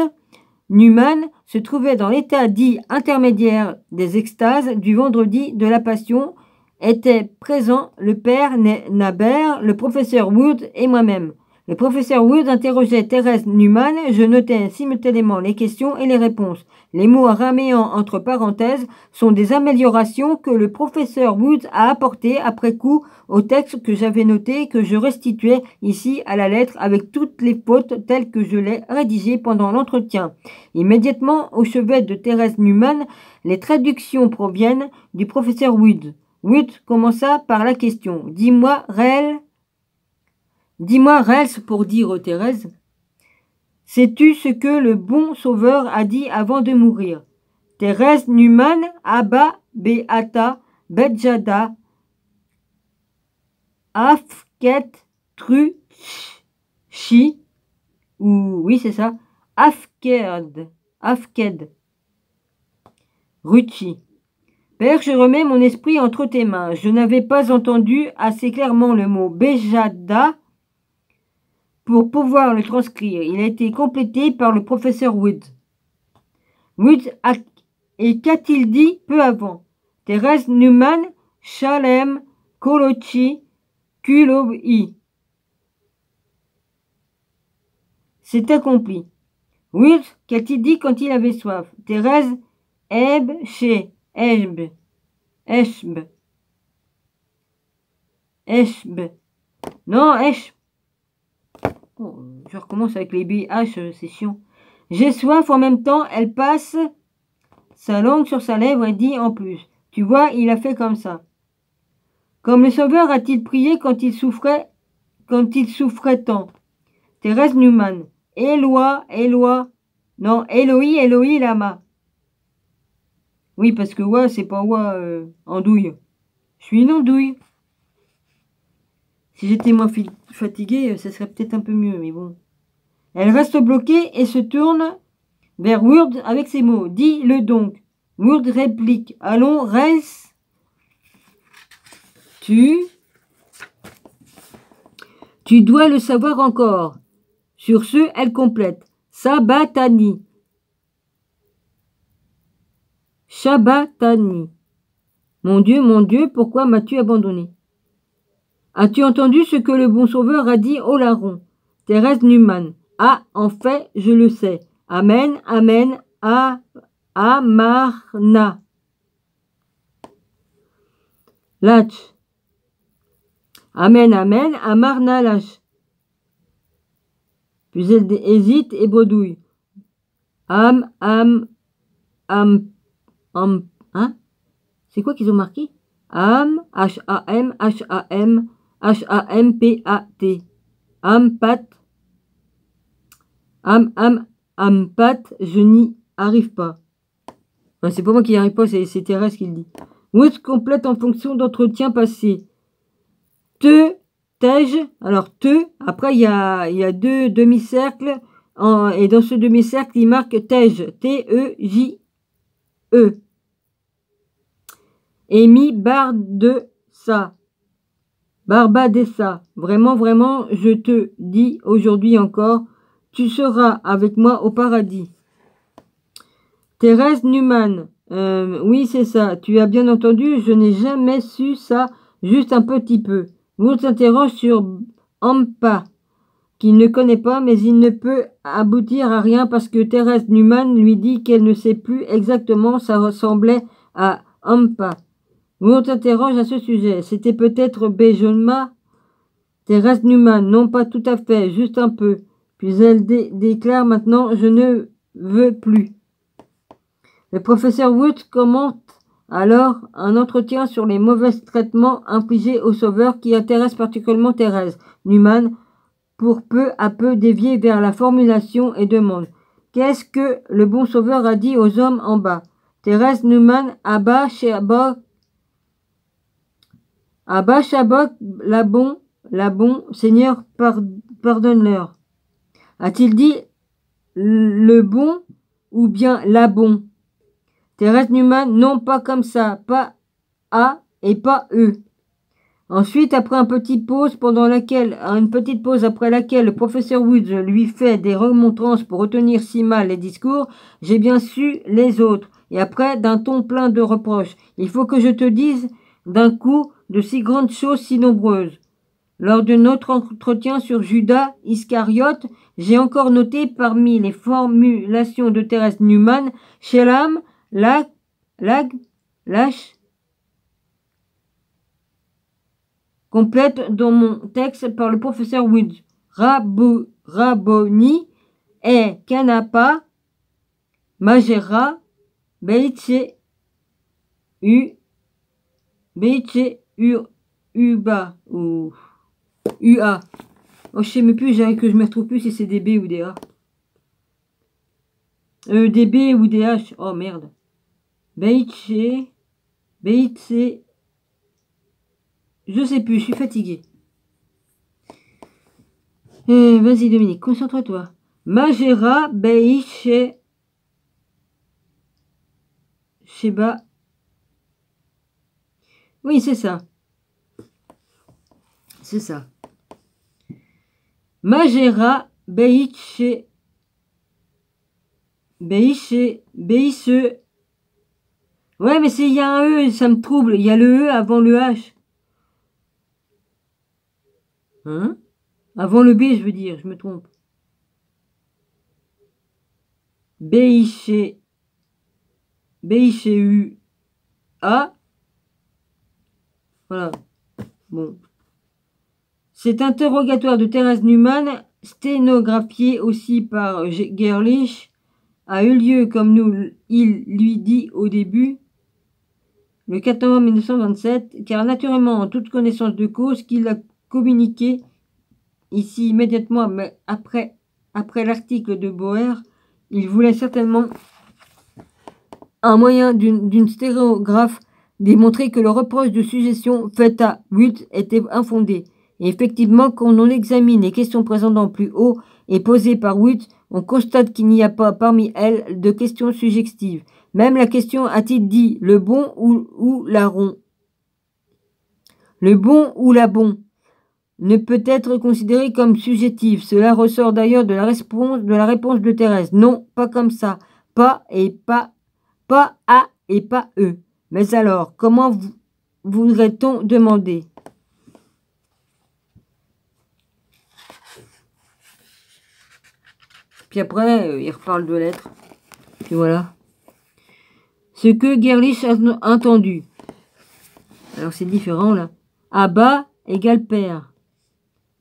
Neumann se trouvait dans l'état dit intermédiaire des extases du vendredi de la Passion. Étaient présents le père Nabert, le professeur Wood et moi-même. Le professeur Wood interrogeait Thérèse Neumann. Je notais simultanément les questions et les réponses. Les mots araméens entre parenthèses sont des améliorations que le professeur Wood a apportées après coup au texte que j'avais noté et que je restituais ici à la lettre avec toutes les fautes telles que je l'ai rédigées pendant l'entretien. Immédiatement au chevet de Thérèse Neumann, les traductions proviennent du professeur Wood. Wood commença par la question. Dis-moi, réel, pour dire Thérèse. Sais-tu ce que le bon sauveur a dit avant de mourir? Thérèse Neumann, Abba, Beata, Bedjada, Afket, Truchi, ou oui c'est ça, Afked. Ruchi. Père, je remets mon esprit entre tes mains. Je n'avais pas entendu assez clairement le mot Béjada pour pouvoir le transcrire. Il a été complété par le professeur Wood. Et qu'a-t-il dit peu avant? Thérèse Newman, Shalem, Kolochi, Kulo'i. C'est accompli. Wood, qu'a-t-il dit quand il avait soif? Thérèse, Eb, She, Eb, Eshb, Eshb. Non, Esh. Oh, je recommence avec les BH, c'est chiant. J'ai soif, en même temps, elle passe sa langue sur sa lèvre et dit en plus. Tu vois, il a fait comme ça. Comme le Sauveur a-t-il prié quand il souffrait tant? Thérèse Newman. Éloi, Éloi. Non, Eloi, Eloi, lama. Oui, parce que ouais, c'est pas ouais, andouille. Je suis une andouille. Si j'étais moins fatiguée, ça serait peut-être un peu mieux, mais bon. Elle reste bloquée et se tourne vers Wood avec ces mots. Dis-le donc. Wood réplique. Allons, reste. Tu dois le savoir encore. Sur ce, elle complète. Sabatani. Shabbatani. Mon Dieu, pourquoi m'as-tu abandonné? As-tu entendu ce que le bon sauveur a dit au larron? Thérèse Newman. Ah, en fait, je le sais. Amen, amen, amarna. Lach. Amen, amen, amarna lach. Puis elle hésite et bredouille. Hein? C'est quoi qu'ils ont marqué? H-A-M, H-A-M, H-A-M-P-A-T. Ampat. Ampat, je n'y arrive pas. Enfin, c'est pas moi qui n'y arrive pas, c'est Thérèse qui le dit. Wood complète en fonction d'entretien passé. T'ai-je. Alors, après il y a deux demi-cercles. Et dans ce demi-cercle, il marque t'ai-je. T-E-J-E. Amy Bardessa. Barbadessa. Vraiment, vraiment, je te dis aujourd'hui encore, tu seras avec moi au paradis. Thérèse Newman. Oui, c'est ça. Tu as bien entendu, je n'ai jamais su ça, juste un petit peu. Vous s'interroge sur Ampa, qu'il ne connaît pas, mais il ne peut aboutir à rien parce que Thérèse Newman lui dit qu'elle ne sait plus exactement, ça ressemblait à Ampa. Vous s'interroge à ce sujet. C'était peut-être Béjonma. Thérèse Newman. Non, pas tout à fait, juste un peu. Puis elle déclare maintenant, je ne veux plus. Le professeur Wood commente alors un entretien sur les mauvais traitements infligés au sauveur qui intéresse particulièrement Thérèse Newman pour peu à peu dévier vers la formulation et demande « Qu'est-ce que le bon sauveur a dit aux hommes en bas ?» Thérèse Newman, Abba Shabok, la bon, Seigneur, pardonne-leur. A-t-il dit le bon ou bien la bon? Thérèse Newman, non pas comme ça, pas A et pas E. Ensuite, après une petite pause après laquelle le professeur Woods lui fait des remontrances pour retenir si mal les discours, j'ai bien su les autres. Et après, d'un ton plein de reproches, il faut que je te dise d'un coup de si grandes choses si nombreuses. Lors de notre entretien sur Judas Iscariote, j'ai encore noté parmi les formulations de Thérèse Newman, Shelam, Lach, complète dans mon texte par le professeur Woods. Rabboni et Kanapa, Majera, Beitche, Uba, ou UA. Oh, je sais même plus, que je me retrouve plus si c'est des B ou des A. Des B ou des H. Oh merde. Beitche, je sais plus, je suis fatiguée. Vas-y Dominique, concentre-toi. Majera Beitche Sheba. Oui, c'est ça. C'est ça. Magera, Beishe, Beishe. Ouais, mais il y a un E, ça me trouble. Il y a le E avant le H. Hein? Avant le B, je veux dire, je me trompe. Beishe, U, A. Voilà. Bon. Cet interrogatoire de Thérèse Neumann, sténographié aussi par Gerlich, a eu lieu, comme il lui dit au début, le 4 novembre 1927, car naturellement, en toute connaissance de cause, qu'il a communiqué ici immédiatement, mais après l'article de Boer, il voulait certainement, un moyen d'une stéréographe, démontrer que le reproche de suggestion fait à Witt était infondé. Et effectivement, quand on examine les questions présentant plus haut et posées par Witt, on constate qu'il n'y a pas parmi elles de questions suggestives. Même la question a-t-il dit le bon ou la rond? Le bon ou la bon ne peut être considéré comme subjectif. Cela ressort d'ailleurs de la réponse de Thérèse. Non, pas comme ça. Pas A et pas E. Mais alors, comment voudrait-on demander? Puis après, il reparle de lettres. Puis voilà. Ce que Gerlich a entendu. Alors c'est différent là. Abba égale père.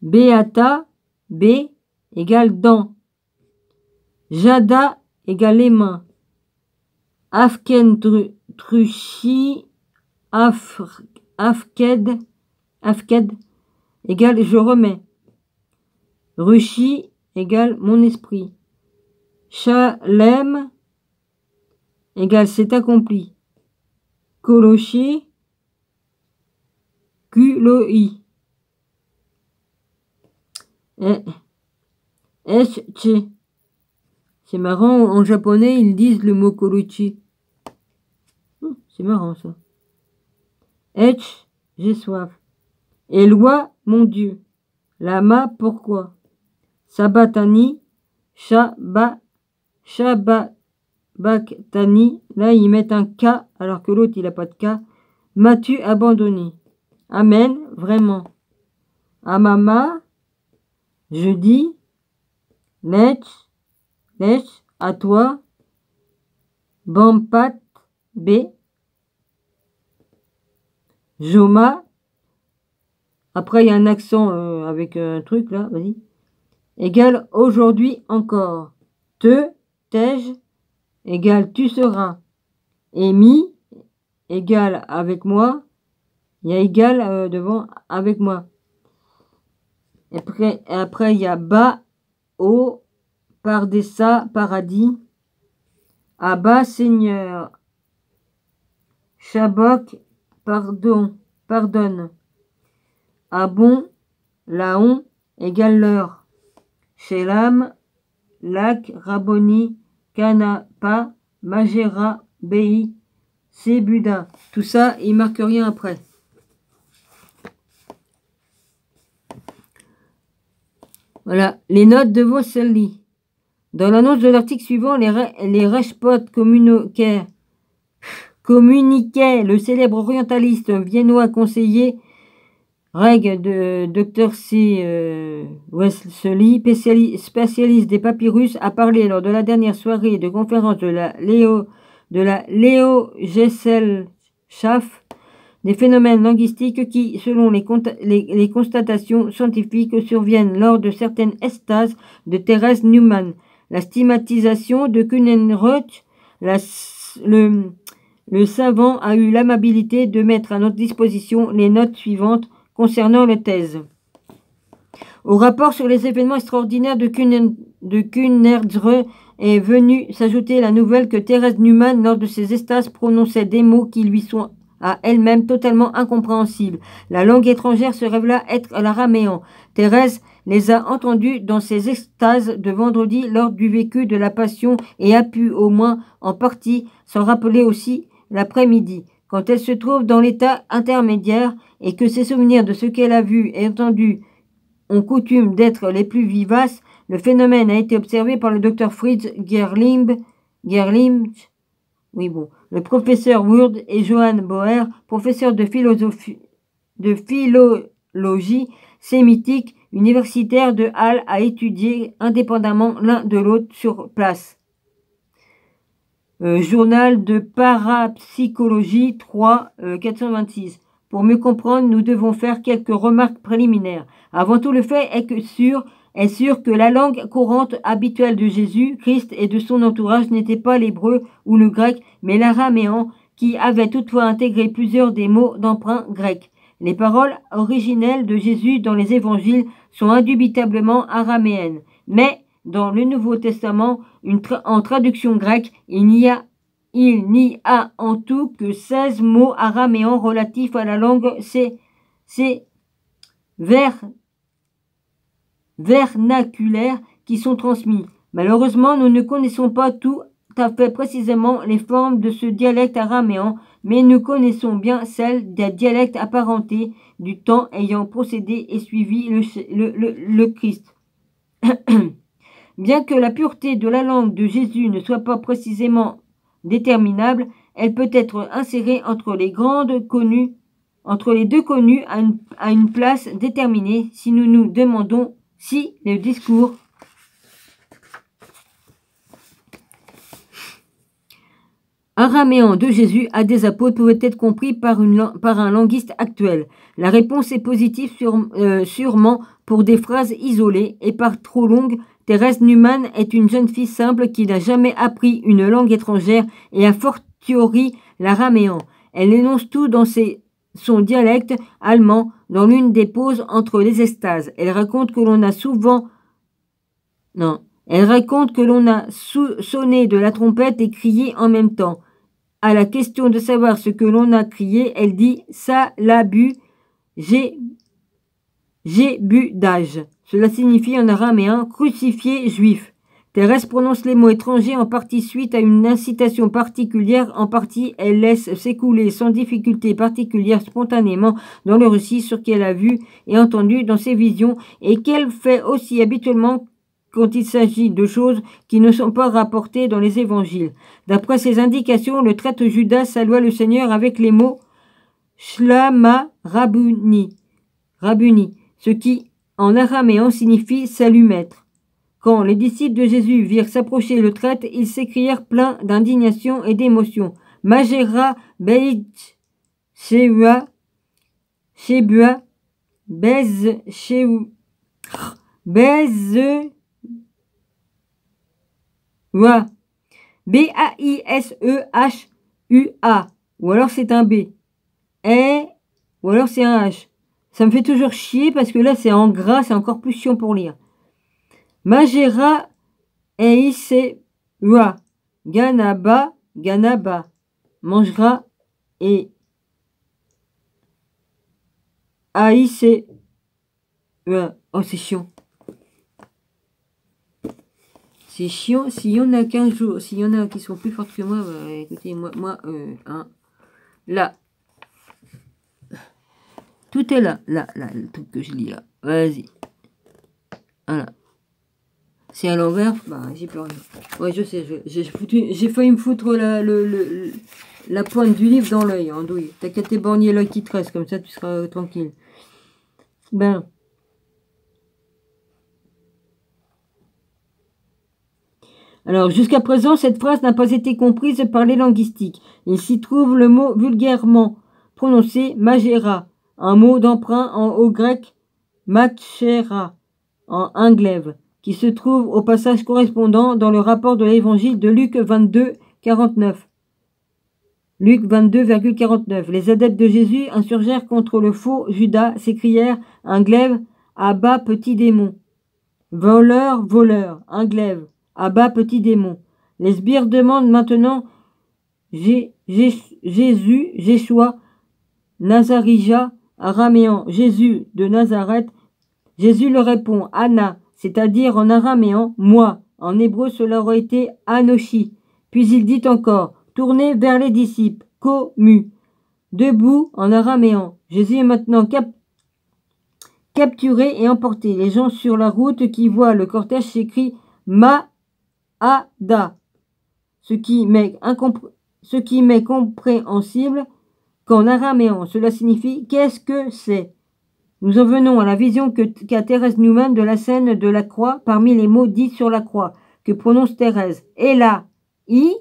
Beata, B égale dent. Jada égale les mains. Afken truchi, afked égale je remets. Ruchi égale mon esprit. Shalem égale c'est accompli. Koloshi, kuloi. Eche. C'est marrant, en japonais, ils disent le mot kolochi. C'est marrant ça. Etch, j'ai soif. Eloi, mon Dieu. Lama, pourquoi? Sabatani, Shabaktani, là ils mettent un K alors que l'autre il n'a pas de K. M'as-tu abandonné? Amen, vraiment. Amama, je dis, Lech, à toi. Bampat, B. Joma. Après il y a un accent avec un truc là, vas-y. Égale aujourd'hui encore. T'ai-je, égale tu seras. Emi, égale avec moi. Il y a égal devant avec moi. Et après il y a bas, au, pardessa, paradis. Abba, Seigneur. Shabok, pardonne. Abon, Laon, égale l'heure. Shelam, Lac, Raboni, Kanapa, Magera, Bei, c'est Buddha. Tout ça, il marque rien après. Voilà, les notes de Vosselli. Dans l'annonce de l'article suivant, les Reshpot communiquaient le célèbre orientaliste viennois conseiller Reg de Dr. C. Wesley, spécialiste des papyrus, a parlé lors de la dernière soirée de conférence de la Léo Gesellschaft des phénomènes linguistiques qui, selon les constatations scientifiques, surviennent lors de certaines estases de Thérèse Neumann. La stigmatisation de Kuhnenroth, le savant a eu l'amabilité de mettre à notre disposition les notes suivantes concernant la thèse. Au rapport sur les événements extraordinaires de Kuhnertzre est venue s'ajouter la nouvelle que Thérèse Neumann, lors de ses estases, prononçait des mots qui lui sont à elle-même totalement incompréhensibles. La langue étrangère se révéla être l'araméen. Thérèse les a entendus dans ses extases de vendredi lors du vécu de la Passion et a pu, au moins en partie, s'en rappeler aussi l'après-midi. Quand elle se trouve dans l'état intermédiaire et que ses souvenirs de ce qu'elle a vu et entendu ont coutume d'être les plus vivaces, le phénomène a été observé par le docteur Fritz Gerlimb, oui bon, le professeur Wurd et Johann Bauer, professeurs de philologie sémitique universitaire de Halle, a étudié indépendamment l'un de l'autre sur place. Journal de parapsychologie 3, 426. Pour mieux comprendre, nous devons faire quelques remarques préliminaires. Avant tout, le fait est sûr que la langue courante habituelle de Jésus-Christ et de son entourage n'était pas l'hébreu ou le grec, mais l'araméen, qui avait toutefois intégré plusieurs des mots d'emprunt grec. Les paroles originelles de Jésus dans les évangiles sont indubitablement araméennes, mais dans le Nouveau Testament, en traduction grecque, il n'y a en tout que 16 mots araméens relatifs à la langue vernaculaire qui sont transmis. Malheureusement, nous ne connaissons pas tout à fait précisément les formes de ce dialecte araméen, mais nous connaissons bien celles des dialectes apparentés du temps ayant procédé et suivi le Christ. Bien que la pureté de la langue de Jésus ne soit pas précisément déterminable, elle peut être insérée entre les deux connus à une place déterminée si nous nous demandons si le discours araméen de Jésus à des apôtres pouvait être compris par un linguiste actuel. La réponse est positive sûrement pour des phrases isolées et par trop longues. Thérèse Neumann est une jeune fille simple qui n'a jamais appris une langue étrangère et a fortiori l'araméen. Elle énonce tout dans son dialecte allemand dans l'une des pauses entre les extases. Elle raconte que l'on a sonné de la trompette et crié en même temps. À la question de savoir ce que l'on a crié, elle dit « ça l'a bu, j'ai bu d'âge ». Cela signifie en araméen « crucifié juif ». Thérèse prononce les mots étrangers en partie suite à une incitation particulière, en partie elle laisse s'écouler sans difficulté particulière spontanément dans le récit ce qu'elle a vu et entendu dans ses visions et qu'elle fait aussi habituellement quand il s'agit de choses qui ne sont pas rapportées dans les évangiles. D'après ces indications, le traître Judas salua le Seigneur avec les mots « Shlama Rabuni », ce qui en araméen signifie « salut maître ». Quand les disciples de Jésus virent s'approcher le traître, ils s'écrièrent pleins d'indignation et d'émotion. « Magera Beit Shebua Bez B-A-I-S-E-H-U-A. Ou alors c'est un B. Ou alors c'est un H. Ça me fait toujours chier parce que là c'est en gras, c'est encore plus chiant pour lire. Magera Eise-Ua. Ganaba. Mangera et Aïse-Ua. Oh c'est chiant. C'est chiant, s'il y en a qu'un jour, s'il y en a qui sont plus fortes que moi, bah, écoutez, là. Tout est là, le truc que je lis là. Vas-y. Voilà. C'est à l'envers, bah j'y peux rien. Ouais, je sais, j'ai failli me foutre la pointe du livre dans l'œil, en douille. T'as qu'à t'éborgner l'œil qui te reste, comme ça tu seras tranquille. Ben. Alors, jusqu'à présent, cette phrase n'a pas été comprise par les linguistiques. Il s'y trouve le mot vulgairement prononcé magera, un mot d'emprunt au grec machera, en un glaive, qui se trouve au passage correspondant dans le rapport de l'évangile de Luc 22, 49. Luc 22,49. Les adeptes de Jésus insurgèrent contre le faux Judas, s'écrièrent un glaive, à bas petit démon. Voleur, un glaive. À bas petit démon. Les sbires demandent maintenant Jésus, Jéchoua, Nazarija, araméen, Jésus de Nazareth. Jésus leur répond Anna, c'est-à-dire en araméen, moi. En hébreu, cela aurait été Anoshi. Puis il dit encore, tournez vers les disciples. commu. Debout en araméen. Jésus est maintenant capturé et emporté. Les gens sur la route qui voient le cortège s'écrient Ma'ada, ce qui m'est compréhensible qu'en araméen. Cela signifie qu'est-ce que c'est? Nous en venons à la vision qu'a Thérèse Newman de la scène de la croix parmi les mots dits sur la croix que prononce Thérèse. Elaï,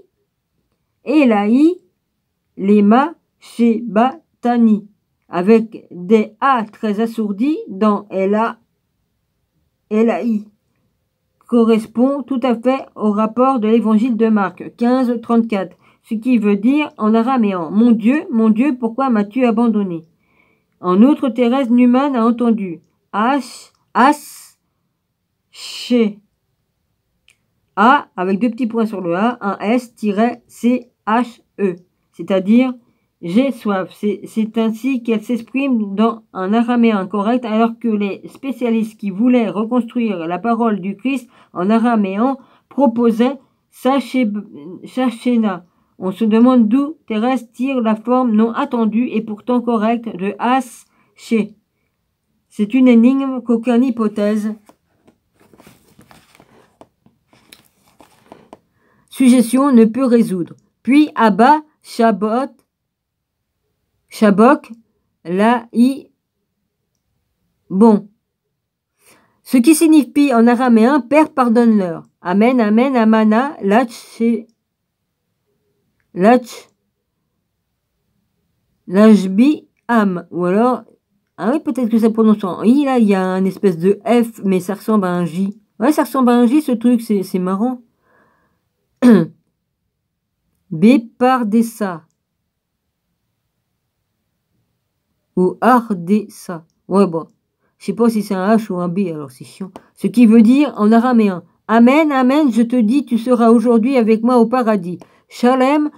lema shebatani, avec des A très assourdis dans Elaï, correspond tout à fait au rapport de l'évangile de Marc 15, 34, ce qui veut dire en araméen, mon Dieu, pourquoi m'as-tu abandonné? En outre, Thérèse Newman a entendu H-H-Ch A avec deux petits points sur le A, un S-C-H-E, c'est-à-dire j'ai soif. C'est ainsi qu'elle s'exprime dans un araméen correct, alors que les spécialistes qui voulaient reconstruire la parole du Christ en araméen proposaient Sachena. On se demande d'où Thérèse tire la forme non attendue et pourtant correcte de As-Ché. C'est une énigme qu'aucune hypothèse suggestion ne peut résoudre. Puis Abba, Shabok, Laï, bon. Ce qui signifie en araméen Père pardonne-leur. Amen, Amen, Amana, Lachbi, Am. Ou alors, ah oui, peut-être que ça prononce en I, là, il y a un espèce de F, mais ça ressemble à un J. Ouais, ça ressemble à un J, ce truc, c'est marrant. Bepardessa. Ou Ardessa. Ouais, bon. Je sais pas si c'est un H ou un B, alors c'est chiant. Ce qui veut dire en araméen. Amen, Amen, je te dis, tu seras aujourd'hui avec moi au paradis. Shalem,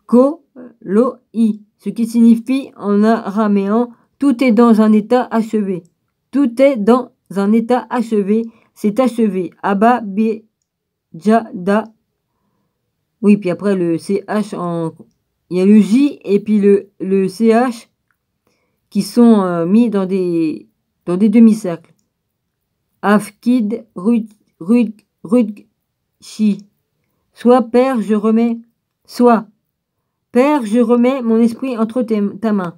Ko-lo-i. Ce qui signifie en araméen, tout est dans un état achevé. Tout est dans un état achevé. C'est achevé. Abba, Be, Ja-da. Oui, puis après le CH en... Il y a le J et puis le CH qui sont mis dans des demi-cercles. Afkid, Chi. Soit, Père, je remets... Soit, Père, je remets mon esprit entre ta main.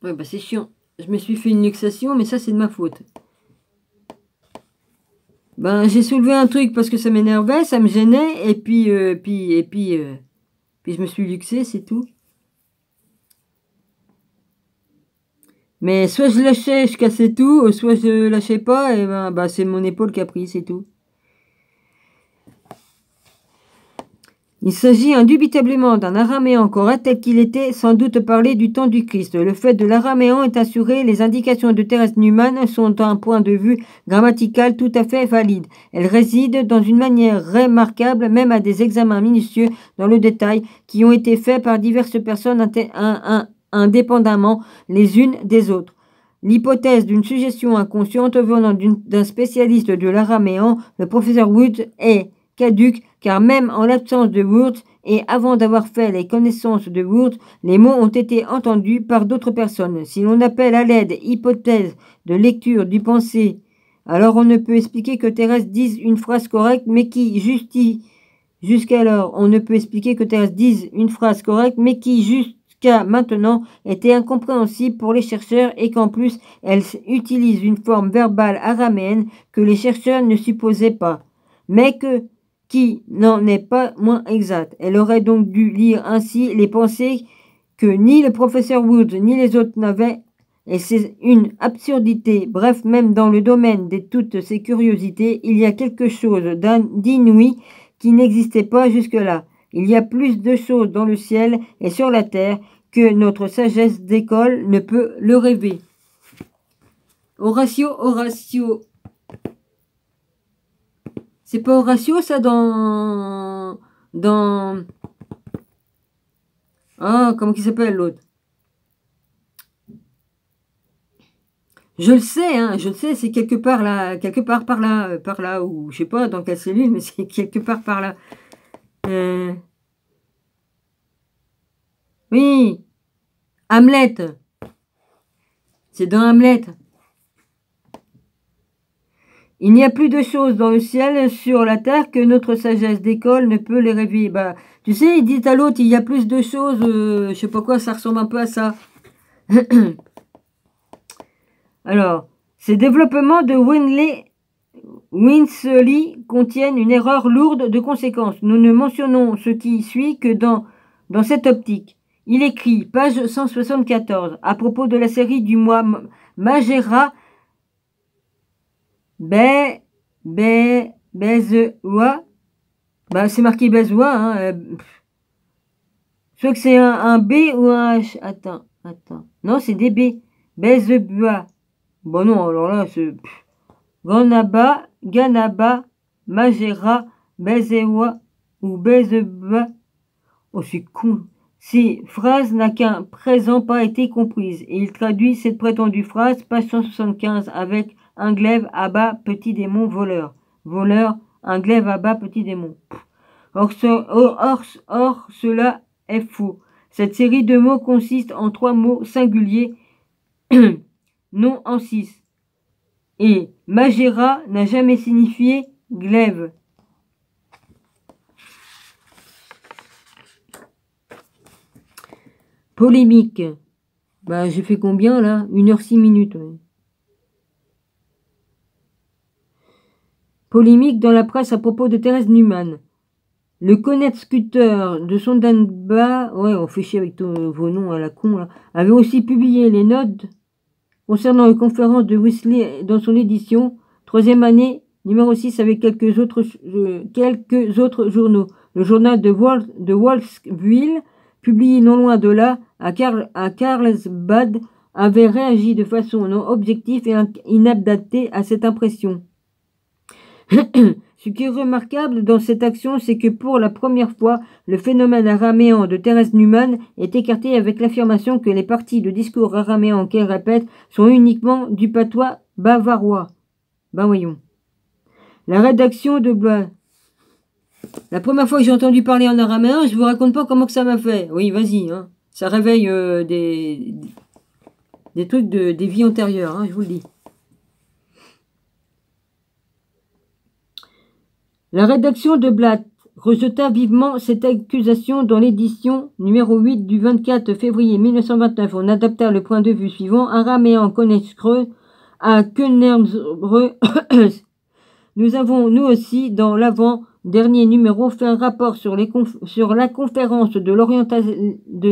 Ouais, bah c'est chiant. Je me suis fait une luxation, mais ça, c'est de ma faute. Ben, j'ai soulevé un truc parce que ça m'énervait, ça me gênait, et puis je me suis luxé, c'est tout. Mais soit je lâchais, je cassais tout, soit je lâchais pas, et ben c'est mon épaule qui a pris, c'est tout. Il s'agit indubitablement d'un araméen correct tel qu'il était sans doute parlé du temps du Christ. Le fait de l'araméen est assuré, les indications de Thérèse Newman sont d'un point de vue grammatical tout à fait valide. Elles résident dans une manière remarquable, même à des examens minutieux dans le détail, qui ont été faits par diverses personnes indépendamment les unes des autres. L'hypothèse d'une suggestion inconsciente venant d'un spécialiste de l'araméen, le professeur Wood, est caduque, car même en l'absence de Wurtz et avant d'avoir fait les connaissances de Wurtz, les mots ont été entendus par d'autres personnes. Si l'on appelle à l'aide hypothèse de lecture du pensée, alors on ne peut expliquer que Thérèse dise une phrase correcte, mais qui jusqu'alors on ne peut expliquer que Thérèse dise une phrase correcte, mais qui jusqu'à maintenant était incompréhensible pour les chercheurs et qu'en plus elle utilise une forme verbale araméenne que les chercheurs ne supposaient pas, mais qui n'en est pas moins exact. Elle aurait donc dû lire ainsi les pensées que ni le professeur Woods ni les autres n'avaient, et c'est une absurdité. Bref, même dans le domaine de toutes ces curiosités, il y a quelque chose d'inouï qui n'existait pas jusque-là. Il y a plus de choses dans le ciel et sur la terre que notre sagesse d'école ne peut le rêver. Horatio. C'est pas Horatio, ça, dans... Ah, comment il s'appelle, l'autre? Je le sais, hein, je le sais, c'est quelque part là, quelque part par là, ou je sais pas dans quelle cellule, mais c'est quelque part par là. Oui, Hamlet. C'est dans Hamlet. Il n'y a plus de choses dans le ciel, sur la terre, que notre sagesse d'école ne peut les réveiller. Bah, tu sais, il dit à l'autre, il y a plus de choses, je sais pas quoi, ça ressemble un peu à ça. Alors, ces développements de Winsley contiennent une erreur lourde de conséquences. Nous ne mentionnons ce qui suit que dans cette optique. Il écrit, page 174, à propos de la série du mois Magera Bezoa. Bah, c'est marqué Bezoa, hein. Soit que c'est un B ou un H. Attends. Non, c'est des B. Bezoa. Bon, non, alors là, c'est Ganaba, Magera, Bezewa ou Bezeba. Oh, c'est con. Ces phrases n'a qu'un présent pas été comprise. Et il traduit cette prétendue phrase, page 175, avec un glaive à bas, petit démon, voleur. Voleur, un glaive à bas, petit démon. Or, cela est faux. Cette série de mots consiste en 3 mots singuliers, non en 6. Et Magera n'a jamais signifié glaive. Polémique. Bah, j'ai fait combien là? 1h06. Ouais. Polémique dans la presse à propos de Thérèse Neumann. Le Connecticuteur de Sondanba, ouais, on fait chier avec vos noms à la con, là, avait aussi publié les notes concernant une conférence de Wesley dans son édition, 3e année, numéro 6, avec quelques autres journaux. Le journal de Wolfsville, publié non loin de là, à Carlsbad, avait réagi de façon non objective et inadaptée à cette impression. Ce qui est remarquable dans cette action, c'est que pour la première fois, le phénomène araméen de Thérèse Neumann est écarté avec l'affirmation que les parties de discours araméens qu'elle répète sont uniquement du patois bavarois. Ben voyons. La rédaction de Blois. La première fois que j'ai entendu parler en araméen, je vous raconte pas comment que ça m'a fait. Oui, vas-y, hein. Ça réveille des trucs des vies antérieures, hein, je vous le dis. La rédaction de Blatt rejeta vivement cette accusation dans l'édition numéro 8 du 24 février 1929. On adapta le point de vue suivant. Araméen Königskreux à Königsbreu. Nous avons, nous aussi, dans l'avant-dernier numéro, fait un rapport sur la conférence de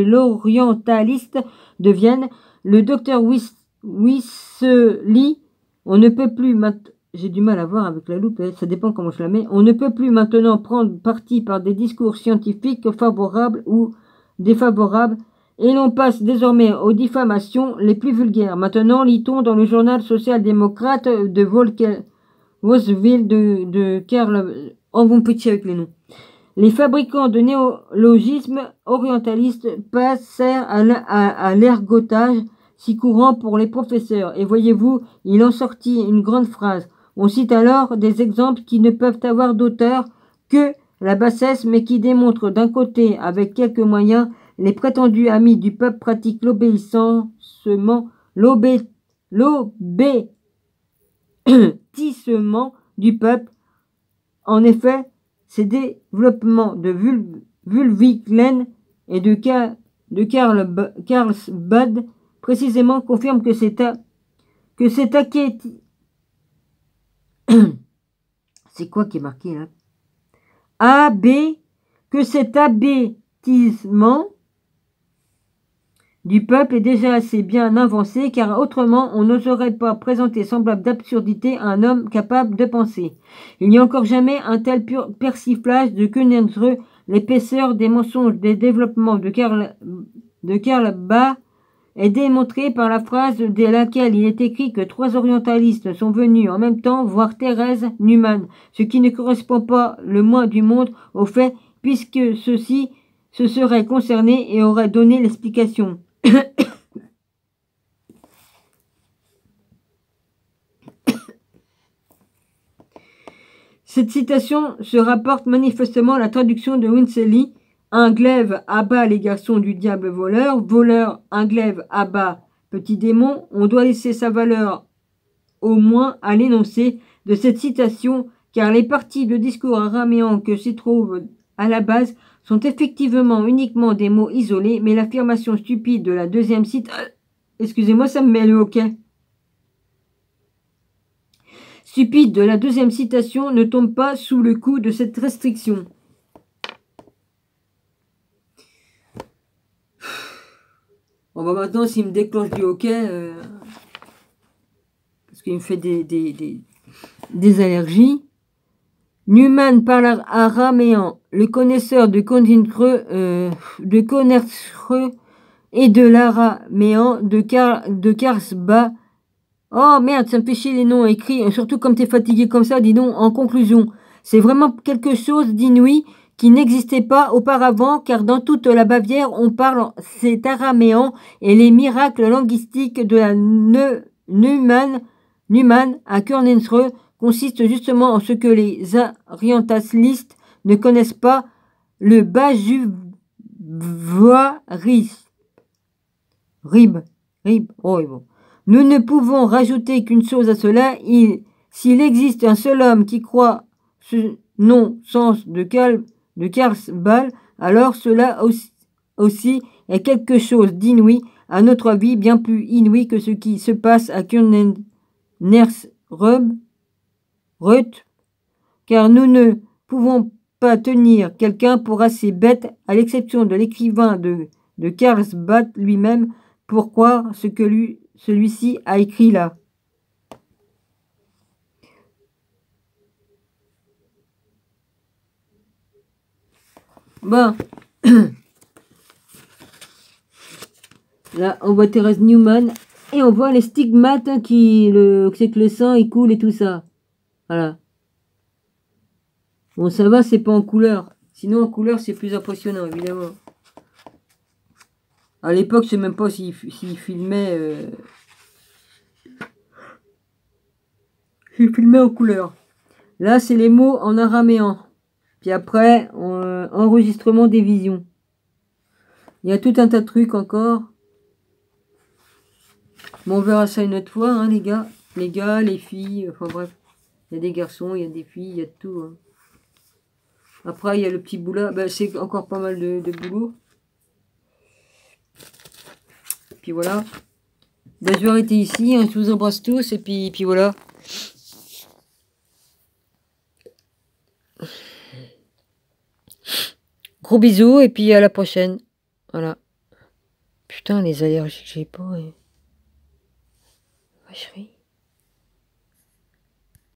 l'orientaliste de Vienne. Le docteur Wissely, on ne peut plus maintenant. J'ai du mal à voir avec la loupe, ça dépend comment je la mets. On ne peut plus maintenant prendre parti par des discours scientifiques favorables ou défavorables, et l'on passe désormais aux diffamations les plus vulgaires. Maintenant, lit-on dans le journal social-démocrate de Wolfsville de Karl... Oh, vous me petit avec les noms. Les fabricants de néologismes orientalistes passèrent à l'ergotage si courant pour les professeurs. Et voyez-vous, il en sortit une grande phrase. On cite alors des exemples qui ne peuvent avoir d'auteur que la bassesse, mais qui démontrent d'un côté, avec quelques moyens, les prétendus amis du peuple pratiquent l'obéissance, l'obétissement du peuple. En effet, ces développements de Wulfvingen et de Carlsbad précisément confirment que c'est c'est quoi qui est marqué là? Que cet abêtissement du peuple est déjà assez bien avancé, car autrement on n'oserait pas présenter semblable d'absurdité à un homme capable de penser. Il n'y a encore jamais un tel persiflage de Königsbreu, l'épaisseur des mensonges des développements de Karl Barth est démontrée par la phrase dès laquelle il est écrit que 3 orientalistes sont venus en même temps voir Thérèse Neumann, ce qui ne correspond pas le moins du monde au fait, puisque ceux-ci se seraient concernés et auraient donné l'explication. Cette citation se rapporte manifestement à la traduction de Winsley. Un glaive abat les garçons du diable voleur. Voleur, un glaive abat petit démon. On doit laisser sa valeur au moins à l'énoncé de cette citation, car les parties de discours araméen que s'y trouvent à la base sont effectivement uniquement des mots isolés, mais l'affirmation stupide de la deuxième citation... Excusez-moi, ça me met le hoquet. Stupide de la deuxième citation ne tombe pas sous le coup de cette restriction. Bon, bah maintenant, s'il me déclenche du hoquet, parce qu'il me fait des allergies. Newman parle araméen, le connaisseur de Conninkreux, et de l'araméen de Karsba. Oh merde, ça me fait chier les noms écrits, surtout comme t'es fatigué comme ça, dis donc, en conclusion. C'est vraiment quelque chose d'inouï qui n'existait pas auparavant, car dans toute la Bavière, on parle cet araméen et les miracles linguistiques de la Newman à Kurnensreux consistent justement en ce que les orientalistes ne connaissent pas, le bajuvoirisme. Oh, bon. Nous ne pouvons rajouter qu'une chose à cela. S'il existe un seul homme qui croit ce non-sens de Karlsbad, alors cela aussi est quelque chose d'inouï, à notre avis bien plus inouï que ce qui se passe à Kurnensreuth, car nous ne pouvons pas tenir quelqu'un pour assez bête, à l'exception de l'écrivain de Karlsbad lui-même, pour croire ce que celui-ci a écrit là. Bon. Là, on voit Thérèse Newman et on voit les stigmates hein, c'est que le sang il coule et tout ça. Voilà. Bon, ça va, c'est pas en couleur. Sinon, en couleur, c'est plus impressionnant, évidemment. À l'époque, je sais même pas s'il filmait... S'il filmait en couleur. Là, c'est les mots en araméen. Puis après, enregistrement des visions. Il y a tout un tas de trucs encore. Bon, on verra ça une autre fois, hein, les gars. Les gars, les filles, enfin bref. Il y a des garçons, il y a des filles, il y a de tout. Hein. Après, il y a le petit boulot. Ben, c'est encore pas mal de boulot. Puis voilà. Ben, je vais arrêter ici. Hein, je vous embrasse tous. Et puis voilà. Gros bisous. Et puis à la prochaine. Voilà. Putain, les allergies que j'ai pas. Vacherie.